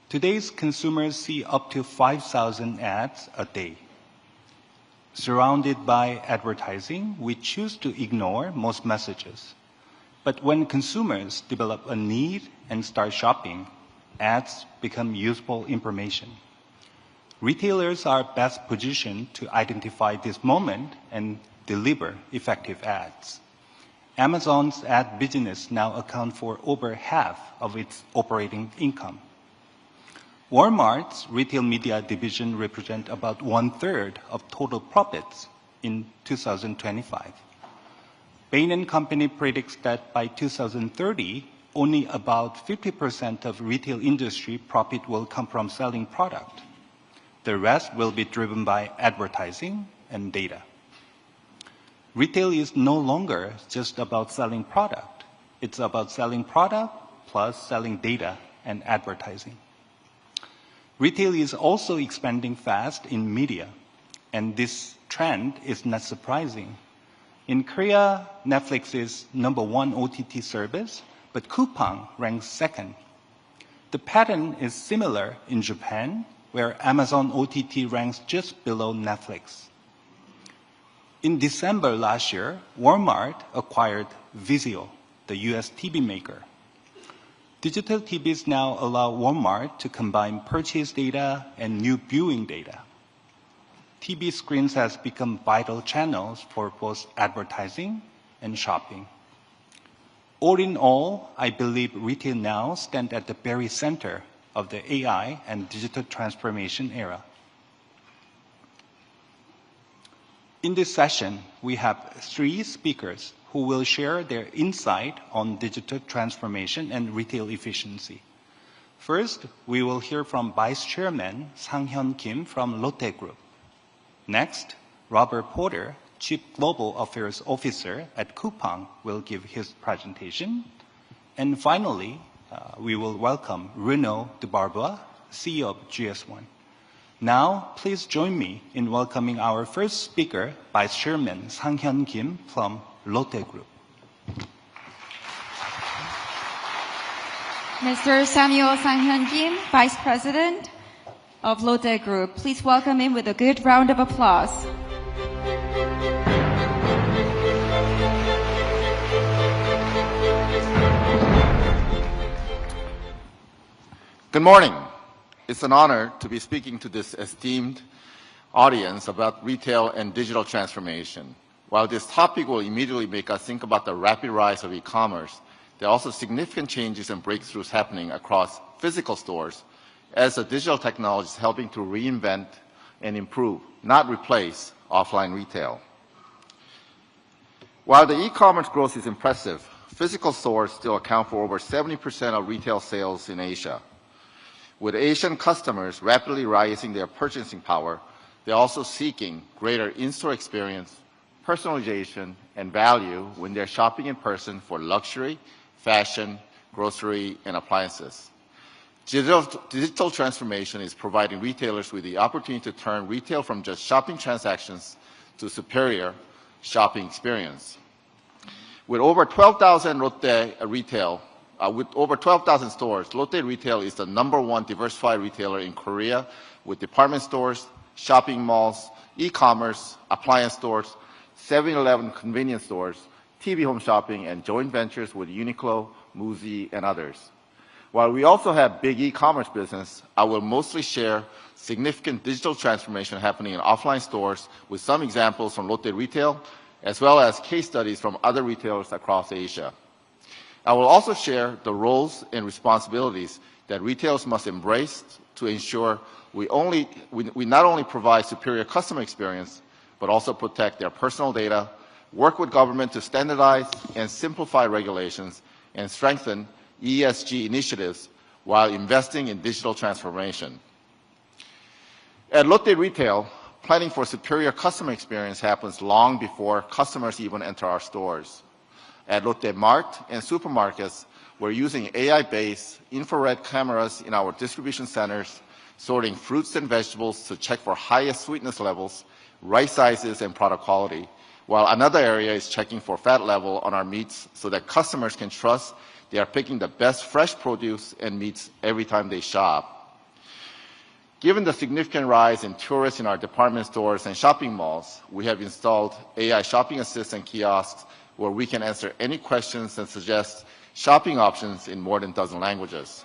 Today's consumers see up to 5,000 ads a day. Surrounded by advertising, we choose to ignore most messages. But when consumers develop a need and start shopping, ads become useful information. Retailers are best positioned to identify this moment and deliver effective ads. Amazon's ad business now accounts for over half of its operating income. Walmart's retail media division represents about 1/3 of total profits in 2025. Bain & Company predicts that by 2030, only about 50% of retail industry profit will come from selling product. The rest will be driven by advertising and data. Retail is no longer just about selling product. It's about selling product plus selling data and advertising. Retail is also expanding fast in media, and this trend is not surprising. In Korea, Netflix is #1 OTT service, but Coupang ranks second. The pattern is similar in Japan, where Amazon OTT ranks just below Netflix. In December last year, Walmart acquired Vizio, the US TV maker. Digital TVs now allow Walmart to combine purchase data and new viewing data. TV screens has become vital channels for both advertising and shopping. All in all, I believe retail now stands at the very center of the AI and digital transformation era. In this session, we have 3 speakers who will share their insight on digital transformation and retail efficiency. First, we will hear from Vice Chairman Sang-hyun Kim from Lotte Group. Next, Robert Porter, Chief Global Affairs Officer at Coupang, will give his presentation. And finally, we will welcome Renaud de Barbois, CEO of GS1. Now, please join me in welcoming our first speaker, Vice Chairman Sang-hyun Kim from Lotte Group. Mr. Samuel Sang-hyun Kim, Vice President of Lotte Group. Please welcome him with a good round of applause. Good morning. It's an honor to be speaking to this esteemed audience about retail and digital transformation. While this topic will immediately make us think about the rapid rise of e-commerce, there are also significant changes and breakthroughs happening across physical stores as the digital technology is helping to reinvent and improve, not replace, offline retail. While the e-commerce growth is impressive, physical stores still account for over 70% of retail sales in Asia. With Asian customers rapidly rising their purchasing power, they're also seeking greater in-store experience, personalization, and value when they're shopping in person for luxury, fashion, grocery, and appliances. Digital transformation is providing retailers with the opportunity to turn retail from just shopping transactions to superior shopping experience. With over 12,000 stores, Lotte Retail is the #1 diversified retailer in Korea with department stores, shopping malls, e-commerce, appliance stores, 7-Eleven convenience stores, TV home shopping, and joint ventures with Uniqlo, Muzi, and others. While we also have big e-commerce business, I will mostly share significant digital transformation happening in offline stores with some examples from Lotte Retail, as well as case studies from other retailers across Asia. I will also share the roles and responsibilities that retailers must embrace to ensure we not only provide superior customer experience, but also protect their personal data, work with government to standardize and simplify regulations, and strengthen ESG initiatives while investing in digital transformation. At Lotte Retail, planning for superior customer experience happens long before customers even enter our stores. At Lotte Mart and supermarkets, we're using AI-based infrared cameras in our distribution centers, sorting fruits and vegetables to check for highest sweetness levels, right sizes, and product quality, while another area is checking for fat level on our meats so that customers can trust they are picking the best fresh produce and meats every time they shop. Given the significant rise in tourists in our department stores and shopping malls, we have installed AI shopping assistant kiosks where we can answer any questions and suggest shopping options in more than a dozen languages.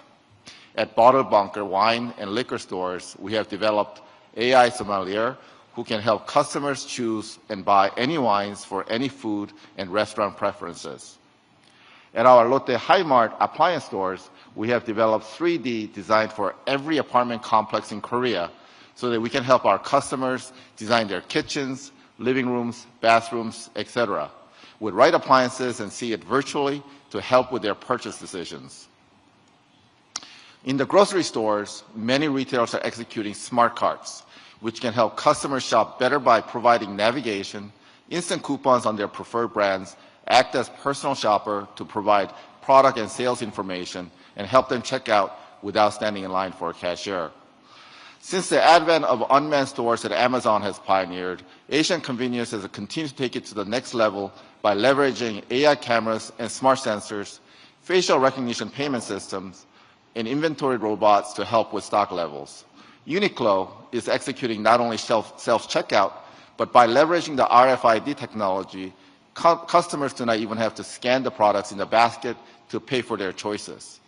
At Bottle Bunker wine and liquor stores, we have developed AI sommelier who can help customers choose and buy any wines for any food and restaurant preferences. At our Lotte Hi-Mart appliance stores, we have developed 3D designed for every apartment complex in Korea so that we can help our customers design their kitchens, living rooms, bathrooms, etc. with right appliances and see it virtually to help with their purchase decisions. In the grocery stores, many retailers are executing smart carts, which can help customers shop better by providing navigation, instant coupons on their preferred brands, act as personal shopper to provide product and sales information, and help them check out without standing in line for a cashier. Since the advent of unmanned stores that Amazon has pioneered, Asian convenience has continued to take it to the next level by leveraging AI cameras and smart sensors, facial recognition payment systems, and inventory robots to help with stock levels. Uniqlo is executing not only self-checkout, but by leveraging the RFID technology, customers do not even have to scan the products in the basket to pay for their choices.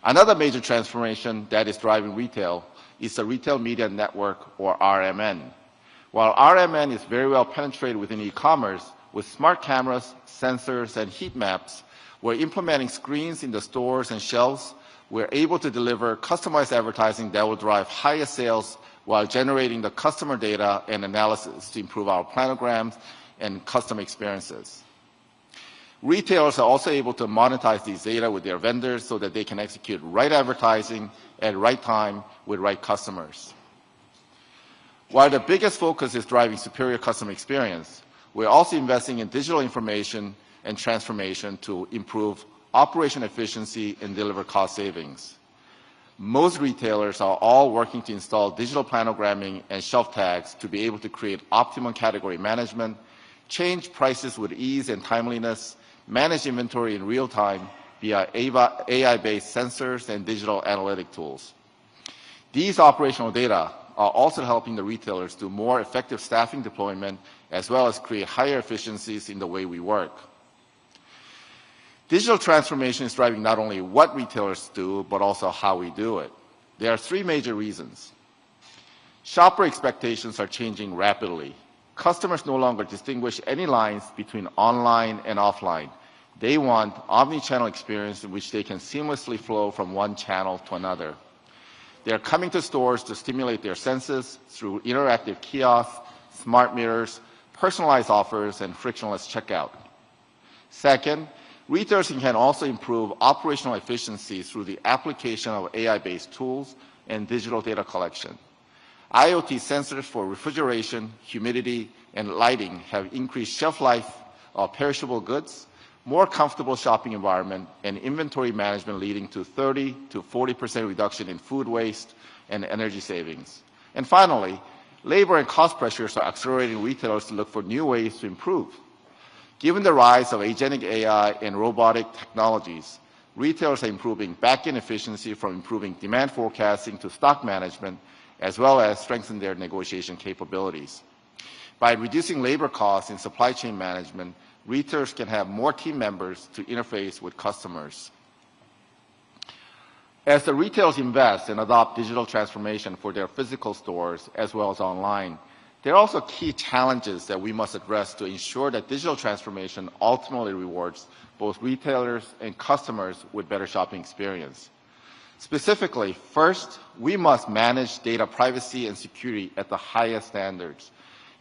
Another major transformation that is driving retail is the Retail Media Network, or RMN. While RMN is very well penetrated within e-commerce, with smart cameras, sensors, and heat maps, we're implementing screens in the stores and shelves. We're able to deliver customized advertising that will drive higher sales while generating the customer data and analysis to improve our planograms and customer experiences. Retailers are also able to monetize these data with their vendors so that they can execute right advertising at right time with right customers. While the biggest focus is driving superior customer experience, we're also investing in digital information and transformation to improve operation efficiency and deliver cost savings. Most retailers are all working to install digital planogramming and shelf tags to be able to create optimum category management, change prices with ease and timeliness, manage inventory in real time via AI-based sensors and digital analytic tools. These operational data are also helping the retailers do more effective staffing deployment as well as create higher efficiencies in the way we work. Digital transformation is driving not only what retailers do, but also how we do it. There are three major reasons. Shopper expectations are changing rapidly. Customers no longer distinguish any lines between online and offline. They want omni-channel experience in which they can seamlessly flow from one channel to another. They are coming to stores to stimulate their senses through interactive kiosks, smart mirrors, personalized offers, and frictionless checkout. Second, retailers can also improve operational efficiency through the application of AI-based tools and digital data collection. IoT sensors for refrigeration, humidity, and lighting have increased shelf life of perishable goods, more comfortable shopping environment, and inventory management leading to 30 to 40% reduction in food waste and energy savings. And finally, labor and cost pressures are accelerating retailers to look for new ways to improve. Given the rise of agentic AI and robotic technologies, retailers are improving back-end efficiency from improving demand forecasting to stock management, as well as strengthen their negotiation capabilities. By reducing labor costs in supply chain management, retailers can have more team members to interface with customers. As the retailers invest and adopt digital transformation for their physical stores as well as online, there are also key challenges that we must address to ensure that digital transformation ultimately rewards both retailers and customers with better shopping experience. Specifically, first, we must manage data privacy and security at the highest standards.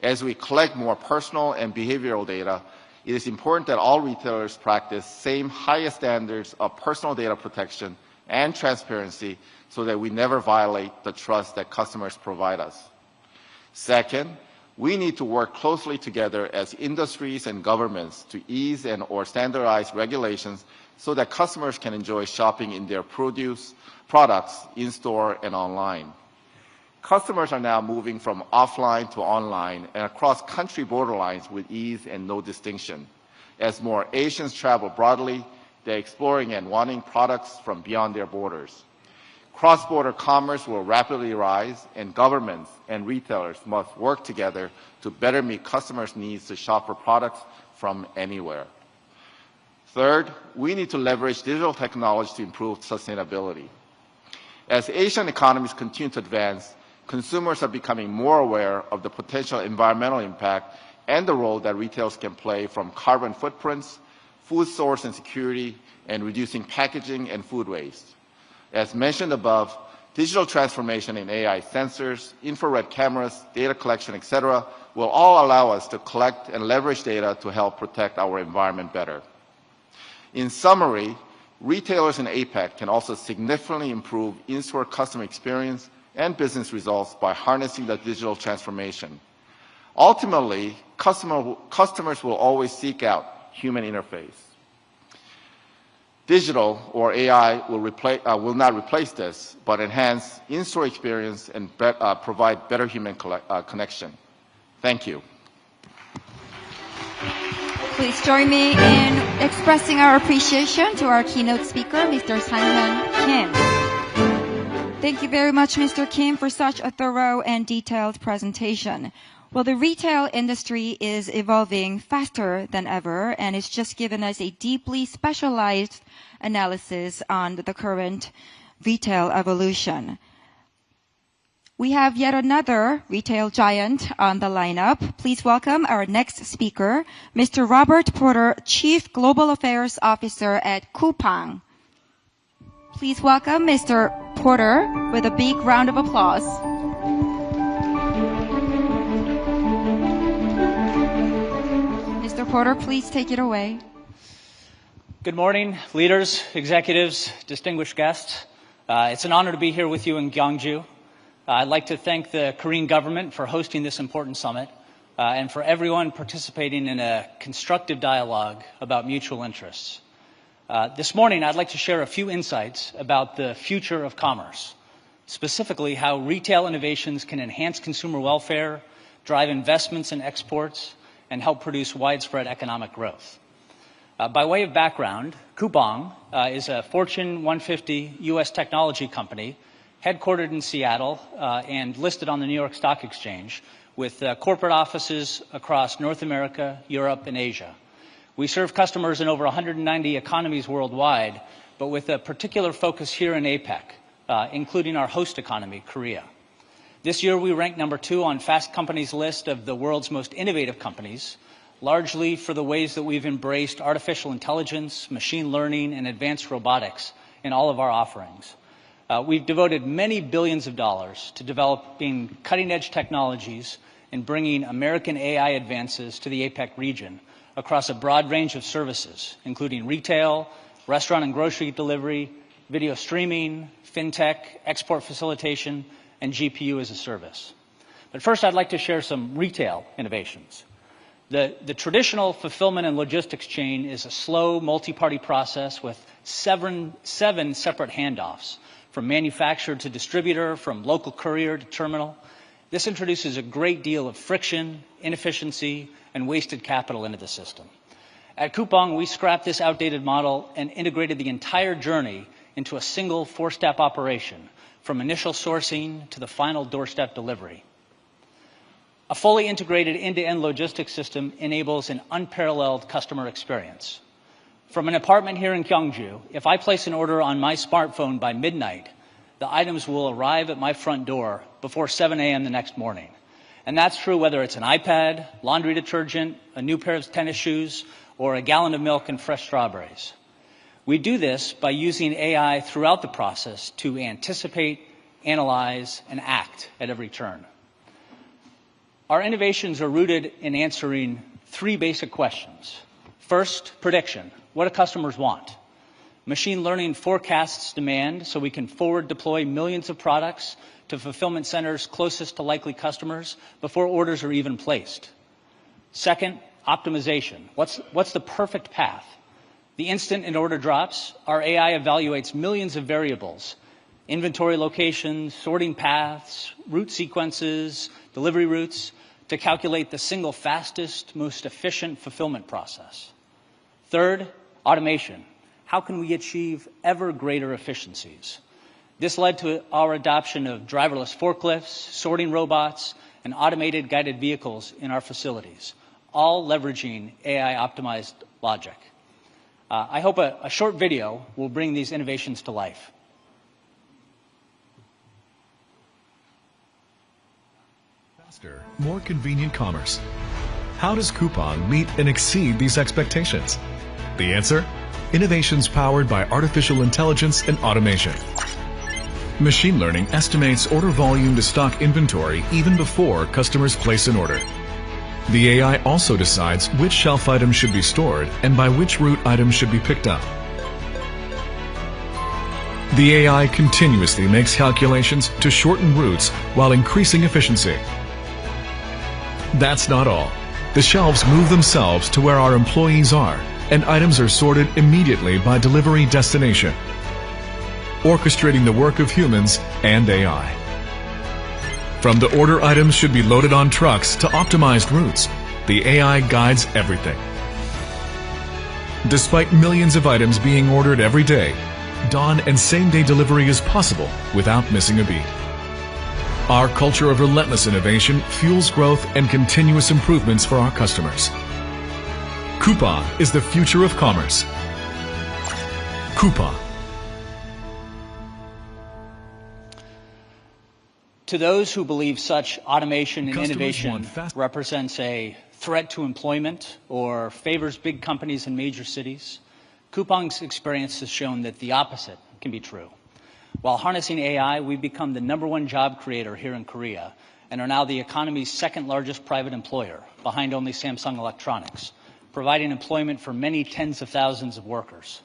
As we collect more personal and behavioral data, it is important that all retailers practice same highest standards of personal data protection and transparency so that we never violate the trust that customers provide us. Second, we need to work closely together as industries and governments to ease and or standardize regulations so that customers can enjoy shopping in their products in-store and online. Customers are now moving from offline to online and across country borderlines with ease and no distinction. As more Asians travel broadly, they're exploring and wanting products from beyond their borders. Cross-border commerce will rapidly rise, and governments and retailers must work together to better meet customers' needs to shop for products from anywhere. Third, we need to leverage digital technology to improve sustainability. As Asian economies continue to advance, consumers are becoming more aware of the potential environmental impact and the role that retailers can play, from carbon footprints, food source and security, and reducing packaging and food waste. As mentioned above, digital transformation in AI sensors, infrared cameras, data collection, etc., will all allow us to collect and leverage data to help protect our environment better. In summary, retailers in APEC can also significantly improve in-store customer experience and business results by harnessing the digital transformation. Ultimately, customers will always seek out human interface. Digital or AI will not replace this, but enhance in-store experience and provide better human connection. Thank you. Please join me in expressing our appreciation to our keynote speaker, Mr. Sang-hyun Kim. Thank you very much, Mr. Kim, for such a thorough and detailed presentation. Well, the retail industry is evolving faster than ever, and it's just given us a deeply specialized analysis on the current retail evolution. We have yet another retail giant on the lineup. Please welcome our next speaker, Mr. Robert Porter, Chief Global Affairs Officer at Coupang. Please welcome Mr. Porter with a big round of applause. Mr. Porter, please take it away. Good morning, leaders, executives, distinguished guests. It's an honor to be here with you in Gyeongju. I'd like to thank the Korean government for hosting this important summit and for everyone participating in a constructive dialogue about mutual interests. This morning, I'd like to share a few insights about the future of commerce, specifically how retail innovations can enhance consumer welfare, drive investments in exports, and help produce widespread economic growth. By way of background, Coupang is a Fortune 150 U.S. technology company headquartered in Seattle and listed on the New York Stock Exchange, with corporate offices across North America, Europe, and Asia. We serve customers in over 190 economies worldwide, but with a particular focus here in APEC, including our host economy, Korea. This year, we ranked number 2 on Fast Company's list of the world's most innovative companies, largely for the ways that we've embraced artificial intelligence, machine learning, and advanced robotics in all of our offerings. We've devoted many billions of dollars to developing cutting-edge technologies and bringing American AI advances to the APEC region across a broad range of services, including retail, restaurant and grocery delivery, video streaming, fintech, export facilitation, and GPU as a service. But first, I'd like to share some retail innovations. The traditional fulfillment and logistics chain is a slow, multi-party process with seven separate handoffs, from manufacturer to distributor, from local courier to terminal. This introduces a great deal of friction, inefficiency, and wasted capital into the system. At Coupang, we scrapped this outdated model and integrated the entire journey into a single 4-step operation, from initial sourcing to the final doorstep delivery. A fully integrated end-to-end logistics system enables an unparalleled customer experience. From an apartment here in Gyeongju, if I place an order on my smartphone by midnight, the items will arrive at my front door before 7 a.m. the next morning. And that's true whether it's an iPad, laundry detergent, a new pair of tennis shoes, or a gallon of milk and fresh strawberries. We do this by using AI throughout the process to anticipate, analyze, and act at every turn. Our innovations are rooted in answering 3 basic questions. First, prediction. What do customers want? Machine learning forecasts demand so we can forward deploy millions of products to fulfillment centers closest to likely customers before orders are even placed. Second, optimization. What's the perfect path? The instant an order drops, our AI evaluates millions of variables, inventory locations, sorting paths, route sequences, delivery routes, to calculate the single fastest, most efficient fulfillment process. Third, automation. How can we achieve ever greater efficiencies? This led to our adoption of driverless forklifts, sorting robots, and automated guided vehicles in our facilities, all leveraging AI-optimized logic. I hope a short video will bring these innovations to life. Faster, more convenient commerce. How does Coupang meet and exceed these expectations? The answer? Innovations powered by artificial intelligence and automation. Machine learning estimates order volume to stock inventory even before customers place an order. The AI also decides which shelf items should be stored and by which route items should be picked up. The AI continuously makes calculations to shorten routes while increasing efficiency. That's not all. The shelves move themselves to where our employees are, and items are sorted immediately by delivery destination, orchestrating the work of humans and AI. From the order items should be loaded on trucks to optimized routes, the AI guides everything. Despite millions of items being ordered every day, dawn and same-day delivery is possible without missing a beat. Our culture of relentless innovation fuels growth and continuous improvements for our customers. Coupang is the future of commerce. Coupang. To those who believe such automation and innovation represents a threat to employment or favors big companies in major cities, Coupang's experience has shown that the opposite can be true. While harnessing AI, we've become the #1 job creator here in Korea and are now the economy's 2nd largest private employer, behind only Samsung Electronics, providing employment for many tens of thousands of workers.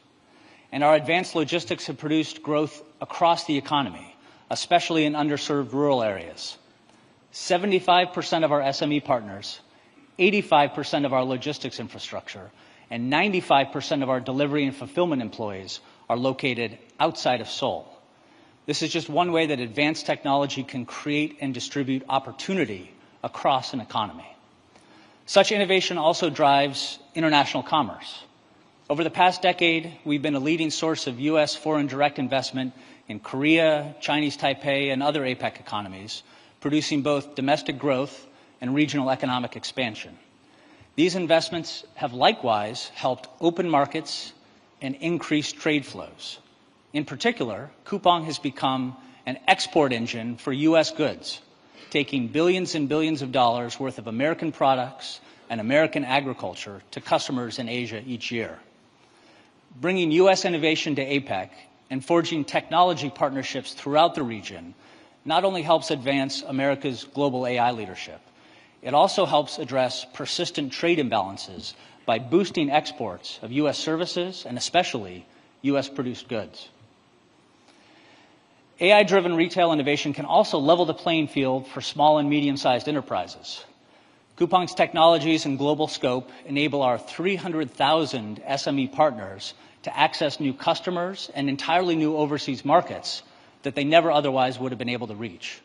And our advanced logistics have produced growth across the economy, especially in underserved rural areas. 75% of our SME partners, 85% of our logistics infrastructure, and 95% of our delivery and fulfillment employees are located outside of Seoul. This is just one way that advanced technology can create and distribute opportunity across an economy. Such innovation also drives international commerce. Over the past decade, we've been a leading source of U.S. foreign direct investment in Korea, Chinese Taipei, and other APEC economies, producing both domestic growth and regional economic expansion. These investments have likewise helped open markets and increase trade flows. In particular, Coupang has become an export engine for U.S. goods. taking billions and billions of dollars worth of American products and American agriculture to customers in Asia each year. Bringing U.S. innovation to APEC and forging technology partnerships throughout the region not only helps advance America's global AI leadership, it also helps address persistent trade imbalances by boosting exports of U.S. services and especially U.S.-produced goods. AI-driven retail innovation can also level the playing field for small and medium-sized enterprises. Coupang's technologies and global scope enable our 300,000 SME partners to access new customers and entirely new overseas markets that they never otherwise would have been able to reach.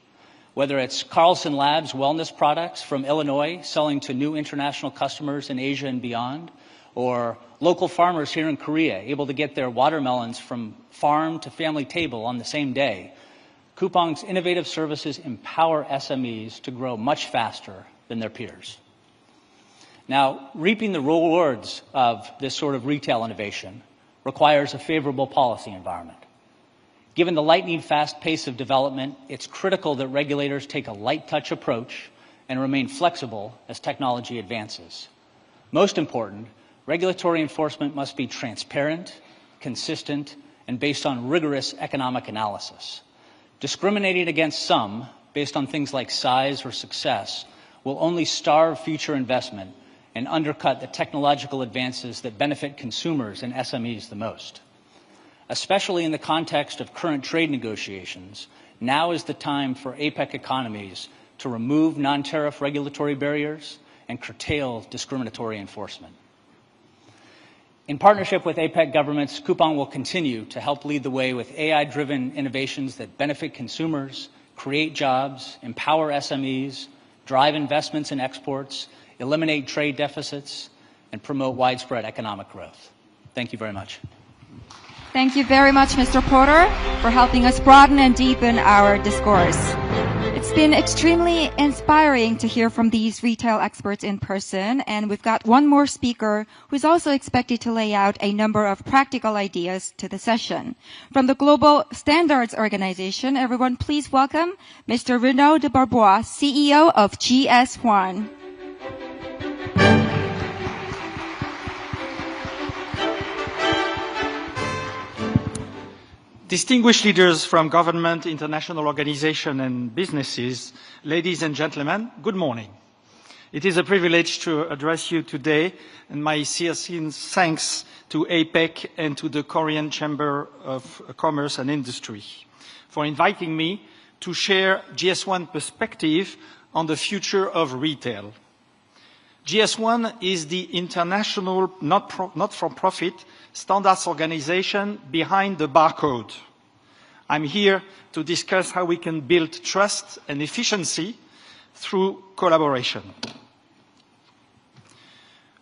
Whether it's Carlson Labs wellness products from Illinois selling to new international customers in Asia and beyond, or local farmers here in Korea able to get their watermelons from farm to family table on the same day, Coupang's innovative services empower SMEs to grow much faster than their peers. Now, reaping the rewards of this sort of retail innovation requires a favorable policy environment. Given the lightning-fast pace of development, it's critical that regulators take a light-touch approach and remain flexible as technology advances. Most important, regulatory enforcement must be transparent, consistent, and based on rigorous economic analysis. Discriminating against some, based on things like size or success, will only starve future investment and undercut the technological advances that benefit consumers and SMEs the most. Especially in the context of current trade negotiations, now is the time for APEC economies to remove non-tariff regulatory barriers and curtail discriminatory enforcement. In partnership with APEC governments, Coupang will continue to help lead the way with AI-driven innovations that benefit consumers, create jobs, empower SMEs, drive investments in exports, eliminate trade deficits, and promote widespread economic growth. Thank you very much. Thank you very much, Mr. Porter, for helping us broaden and deepen our discourse. It's been extremely inspiring to hear from these retail experts in person, and we've got one more speaker who's also expected to lay out a number of practical ideas to the session. From the Global Standards Organization, everyone please welcome Mr. Renaud de Barbois, CEO of GS1. Distinguished leaders from government, international organizations and businesses, ladies and gentlemen, good morning. It is a privilege to address you today, and my sincere thanks to APEC and to the Korean Chamber of Commerce and Industry for inviting me to share GS1 perspective on the future of retail. GS1 is the international not-for-profit standards organization behind the barcode. I'm here to discuss how we can build trust and efficiency through collaboration.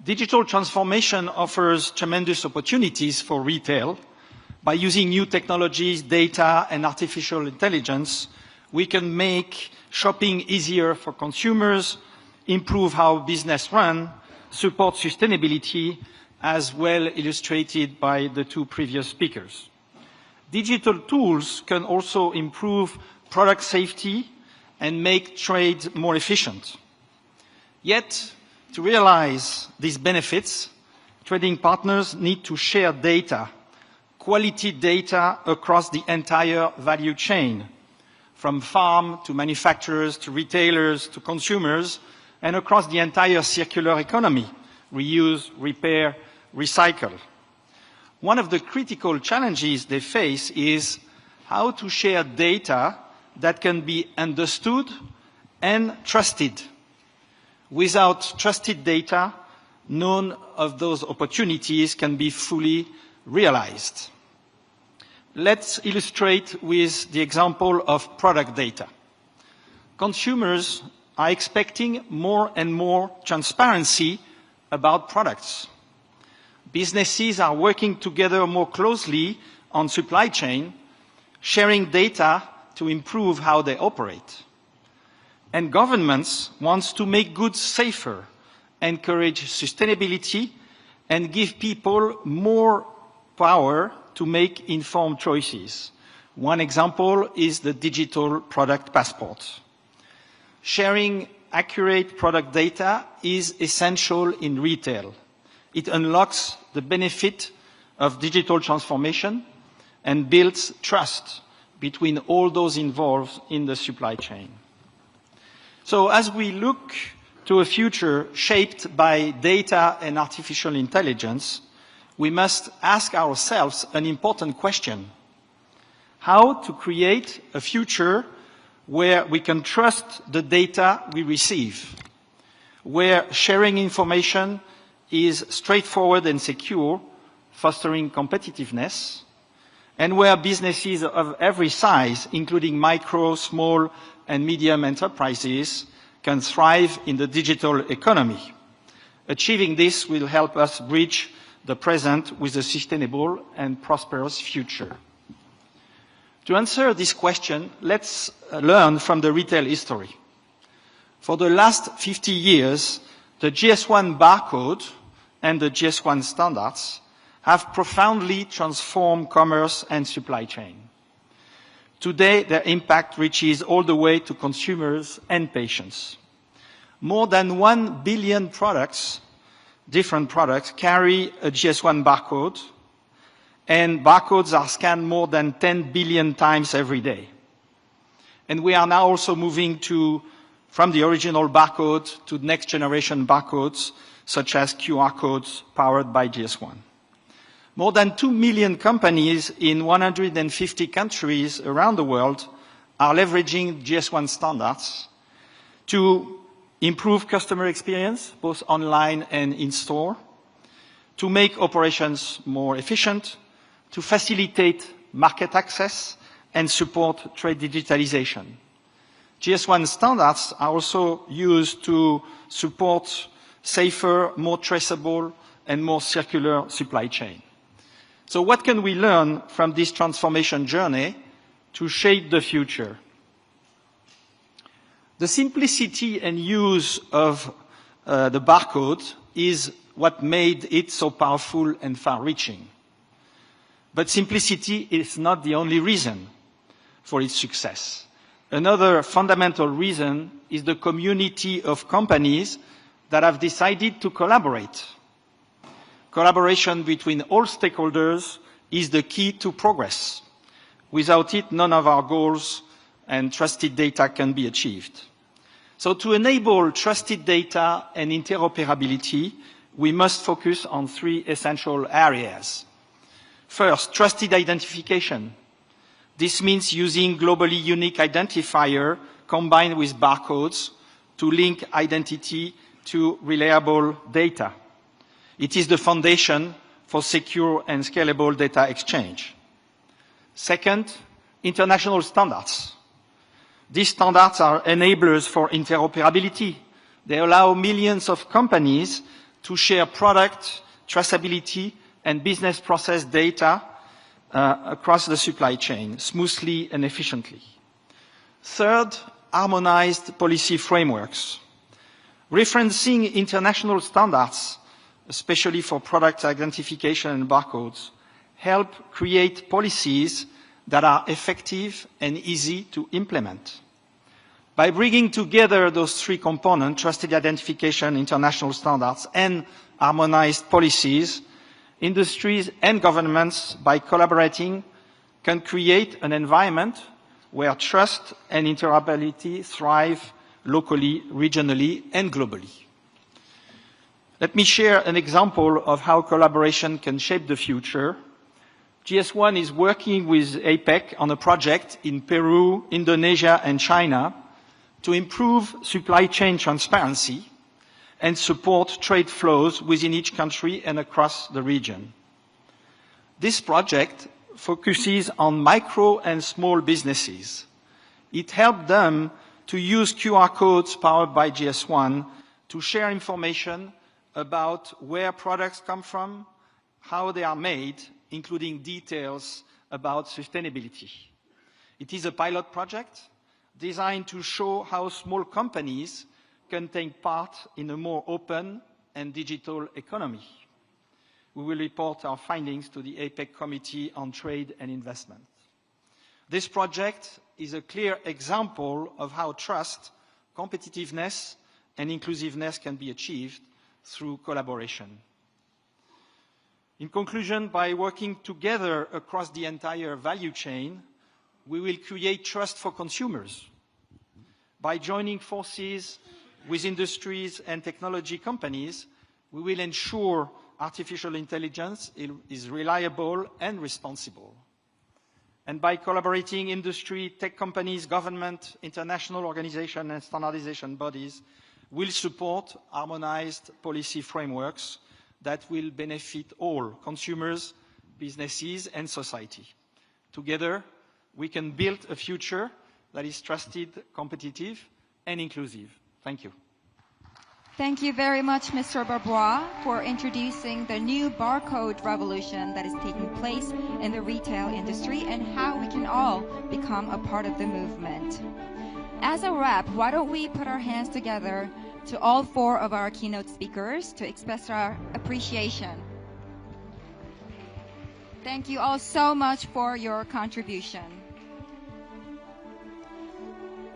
Digital transformation offers tremendous opportunities for retail. By using new technologies, data, and artificial intelligence, we can make shopping easier for consumers, improve how business run, support sustainability, as well illustrated by the two previous speakers. Digital tools can also improve product safety and make trade more efficient. Yet, to realize these benefits, trading partners need to share data, quality data across the entire value chain, from farm to manufacturers to retailers to consumers, and across the entire circular economy, reuse, repair, recycle. One of the critical challenges they face is how to share data that can be understood and trusted. Without trusted data, none of those opportunities can be fully realized. Let's illustrate with the example of product data. Consumers are expecting more and more transparency about products. Businesses are working together more closely on supply chain, sharing data to improve how they operate. And governments want to make goods safer, encourage sustainability, and give people more power to make informed choices. One example is the digital product passport. Sharing accurate product data is essential in retail. It unlocks the benefit of digital transformation and builds trust between all those involved in the supply chain. So as we look to a future shaped by data and artificial intelligence, we must ask ourselves an important question: how to create a future where we can trust the data we receive, where sharing information is straightforward and secure, fostering competitiveness, and where businesses of every size, including micro, small, and medium enterprises, can thrive in the digital economy. Achieving this will help us bridge the present with a sustainable and prosperous future. To answer this question, let's learn from the retail history. For the last 50 years, the GS1 barcode and the GS1 standards have profoundly transformed commerce and supply chain. Today, their impact reaches all the way to consumers and patients. More than 1 billion products, different products, carry a GS1 barcode, and barcodes are scanned more than 10 billion times every day. And we are now also moving from the original barcode to next generation barcodes, such as QR codes powered by GS1. More than 2 million companies in 150 countries around the world are leveraging GS1 standards to improve customer experience, both online and in-store, to make operations more efficient, to facilitate market access and support trade digitalization. GS1 standards are also used to support safer, more traceable, and more circular supply chain. So what can we learn from this transformation journey to shape the future? The simplicity and use of the barcode is what made it so powerful and far-reaching. But simplicity is not the only reason for its success. Another fundamental reason is the community of companies that have decided to collaborate. Collaboration between all stakeholders is the key to progress. Without it, none of our goals and trusted data can be achieved. So to enable trusted data and interoperability, we must focus on 3 essential areas. First, trusted identification. This means using globally unique identifier combined with barcodes to link identity to reliable data. It is the foundation for secure and scalable data exchange. Second, international standards. These standards are enablers for interoperability. They allow millions of companies to share product, traceability, and business process data across the supply chain smoothly and efficiently. Third, harmonized policy frameworks. Referencing international standards, especially for product identification and barcodes, help create policies that are effective and easy to implement. By bringing together those 3 components, trusted identification, international standards, and harmonized policies, industries and governments, by collaborating, can create an environment where trust and interoperability thrive locally, regionally, and globally. Let me share an example of how collaboration can shape the future. GS1 is working with APEC on a project in Peru, Indonesia, and China to improve supply chain transparency and support trade flows within each country and across the region. This project focuses on micro and small businesses. It helped them to use QR codes powered by GS1 to share information about where products come from, how they are made, including details about sustainability. It is a pilot project designed to show how small companies can take part in a more open and digital economy. We will report our findings to the APEC Committee on Trade and Investment. This project is a clear example of how trust, competitiveness and inclusiveness can be achieved through collaboration. In conclusion, by working together across the entire value chain, we will create trust for consumers. By joining forces with industries and technology companies, we will ensure artificial intelligence is reliable and responsible. And by collaborating industry, tech companies, government, international organizations, and standardization bodies, will support harmonized policy frameworks that will benefit all consumers, businesses, and society. Together, we can build a future that is trusted, competitive, and inclusive. Thank you. Thank you very much, Mr. Barbois, for introducing the new barcode revolution that is taking place in the retail industry and how we can all become a part of the movement. As a wrap, why don't we put our hands together to all four of our keynote speakers to express our appreciation. Thank you all so much for your contribution.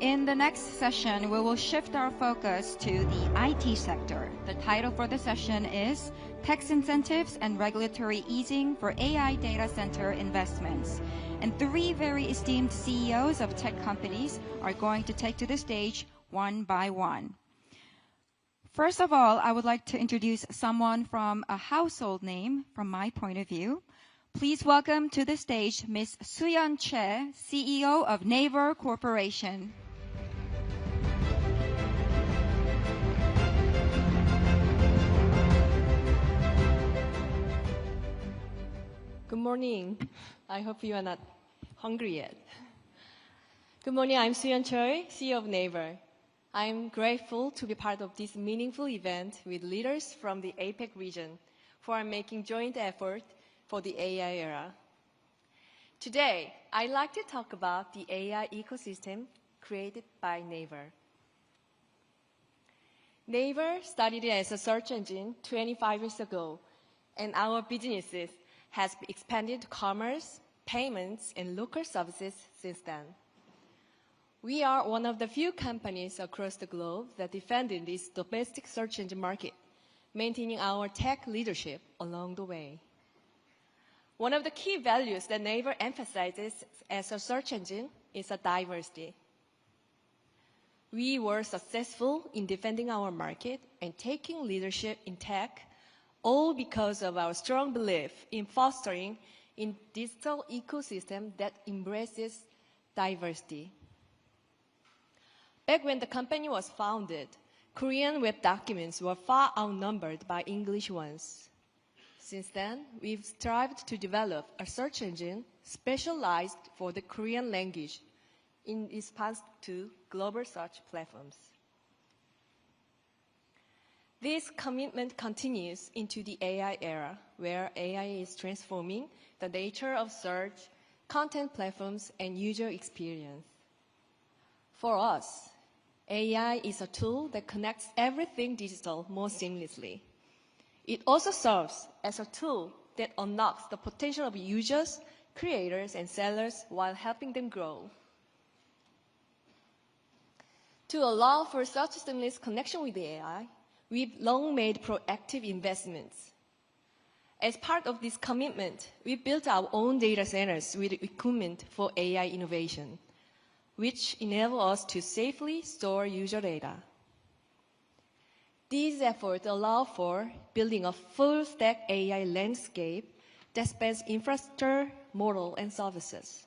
In the next session, we will shift our focus to the IT sector. The title for the session is Tax Incentives and Regulatory Easing for AI Data Center Investments. And three very esteemed CEOs of tech companies are going to take to the stage one by one. First of all, I would like to introduce someone from a household name from my point of view. Please welcome to the stage Ms. Soo-yeon Choi, CEO of Naver Corporation. Good morning. I hope you are not hungry yet. Good morning. I'm Soo-yeon Choi, CEO of Naver. I'm grateful to be part of this meaningful event with leaders from the APEC region who are making joint effort for the AI era. Today, I'd like to talk about the AI ecosystem created by Naver. Naver started as a search engine 25 years ago, and our businesses has expanded to commerce, payments, and local services since then. We are one of the few companies across the globe that defended this domestic search engine market, maintaining our tech leadership along the way. One of the key values that Naver emphasizes as a search engine is a diversity. We were successful in defending our market and taking leadership in tech, all because of our strong belief in fostering a digital ecosystem that embraces diversity. Back when the company was founded, Korean web documents were far outnumbered by English ones. Since then, we've strived to develop a search engine specialized for the Korean language in response to global search platforms. This commitment continues into the AI era, where AI is transforming the nature of search, content platforms, and user experience. For us, AI is a tool that connects everything digital more seamlessly. It also serves as a tool that unlocks the potential of users, creators, and sellers while helping them grow. To allow for such a seamless connection with the AI, we've long made proactive investments. As part of this commitment, we built our own data centers with equipment for AI innovation, which enable us to safely store user data. These efforts allow for building a full-stack AI landscape that spans infrastructure, model, and services.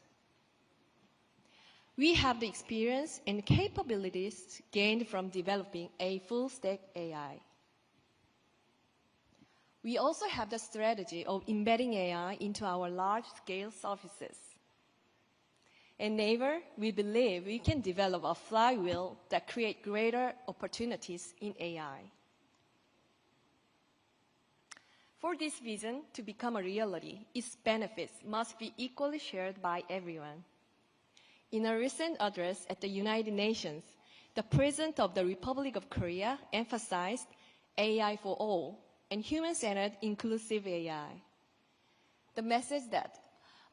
We have the experience and capabilities gained from developing a full-stack AI. We also have the strategy of embedding AI into our large-scale services. At Naver, we believe we can develop a flywheel that creates greater opportunities in AI. For this vision to become a reality, its benefits must be equally shared by everyone. In a recent address at the United Nations, the President of the Republic of Korea emphasized AI for all and human-centered inclusive AI. The message that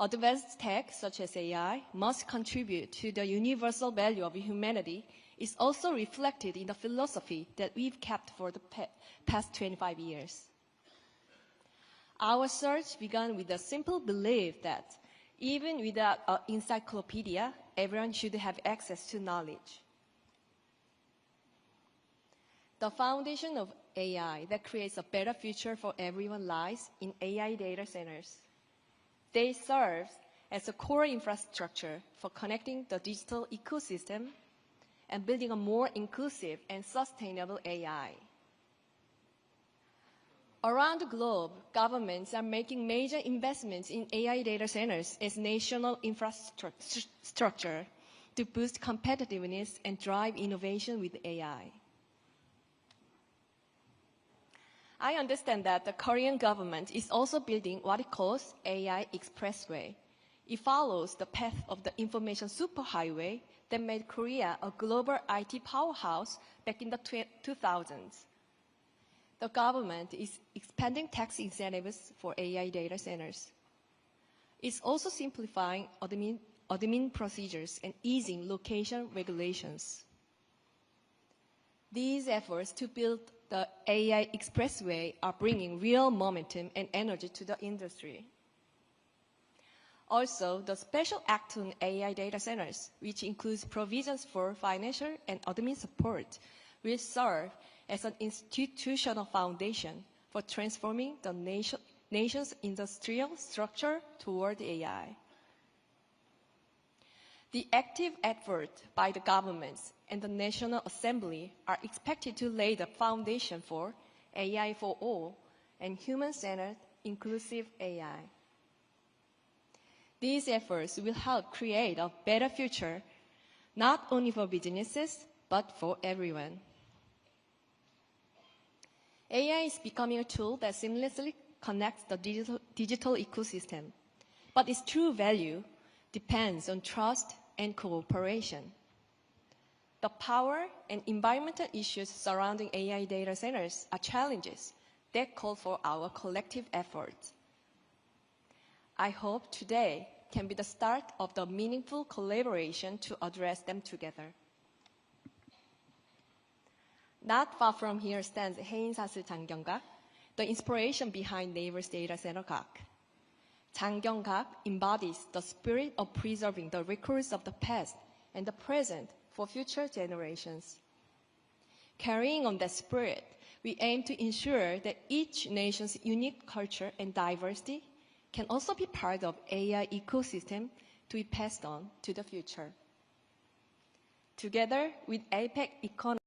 advanced tech such as AI must contribute to the universal value of humanity is also reflected in the philosophy that we've kept for the past 25 years. Our search began with the simple belief that even without an encyclopedia, everyone should have access to knowledge. The foundation of AI that creates a better future for everyone lies in AI data centers. They serve as a core infrastructure for connecting the digital ecosystem and building a more inclusive and sustainable AI. Around the globe, governments are making major investments in AI data centers as national infrastructure to boost competitiveness and drive innovation with AI. I understand that the Korean government is also building what it calls AI Expressway. It follows the path of the information superhighway that made Korea a global IT powerhouse back in the 2000s. The government is expanding tax incentives for AI data centers. It's also simplifying admin procedures and easing location regulations. These efforts to build the AI Expressway are bringing real momentum and energy to the industry. Also, the Special Act on AI data centers, which includes provisions for financial and admin support, will serve as an institutional foundation for transforming the nation's industrial structure toward AI. The active effort by the governments and the National Assembly are expected to lay the foundation for AI for all and human-centered inclusive AI. These efforts will help create a better future, not only for businesses, but for everyone. AI is becoming a tool that seamlessly connects the digital ecosystem, but its true value depends on trust and cooperation. The power and environmental issues surrounding AI data centers are challenges that call for our collective efforts. I hope today can be the start of the meaningful collaboration to address them together. Not far from here stands 해인사슬 장경각, the inspiration behind Naver's data center GAC. 장경각 embodies the spirit of preserving the records of the past and the present for future generations. Carrying on that spirit, we aim to ensure that each nation's unique culture and diversity can also be part of AI ecosystem to be passed on to the future. Together with APEC Economy,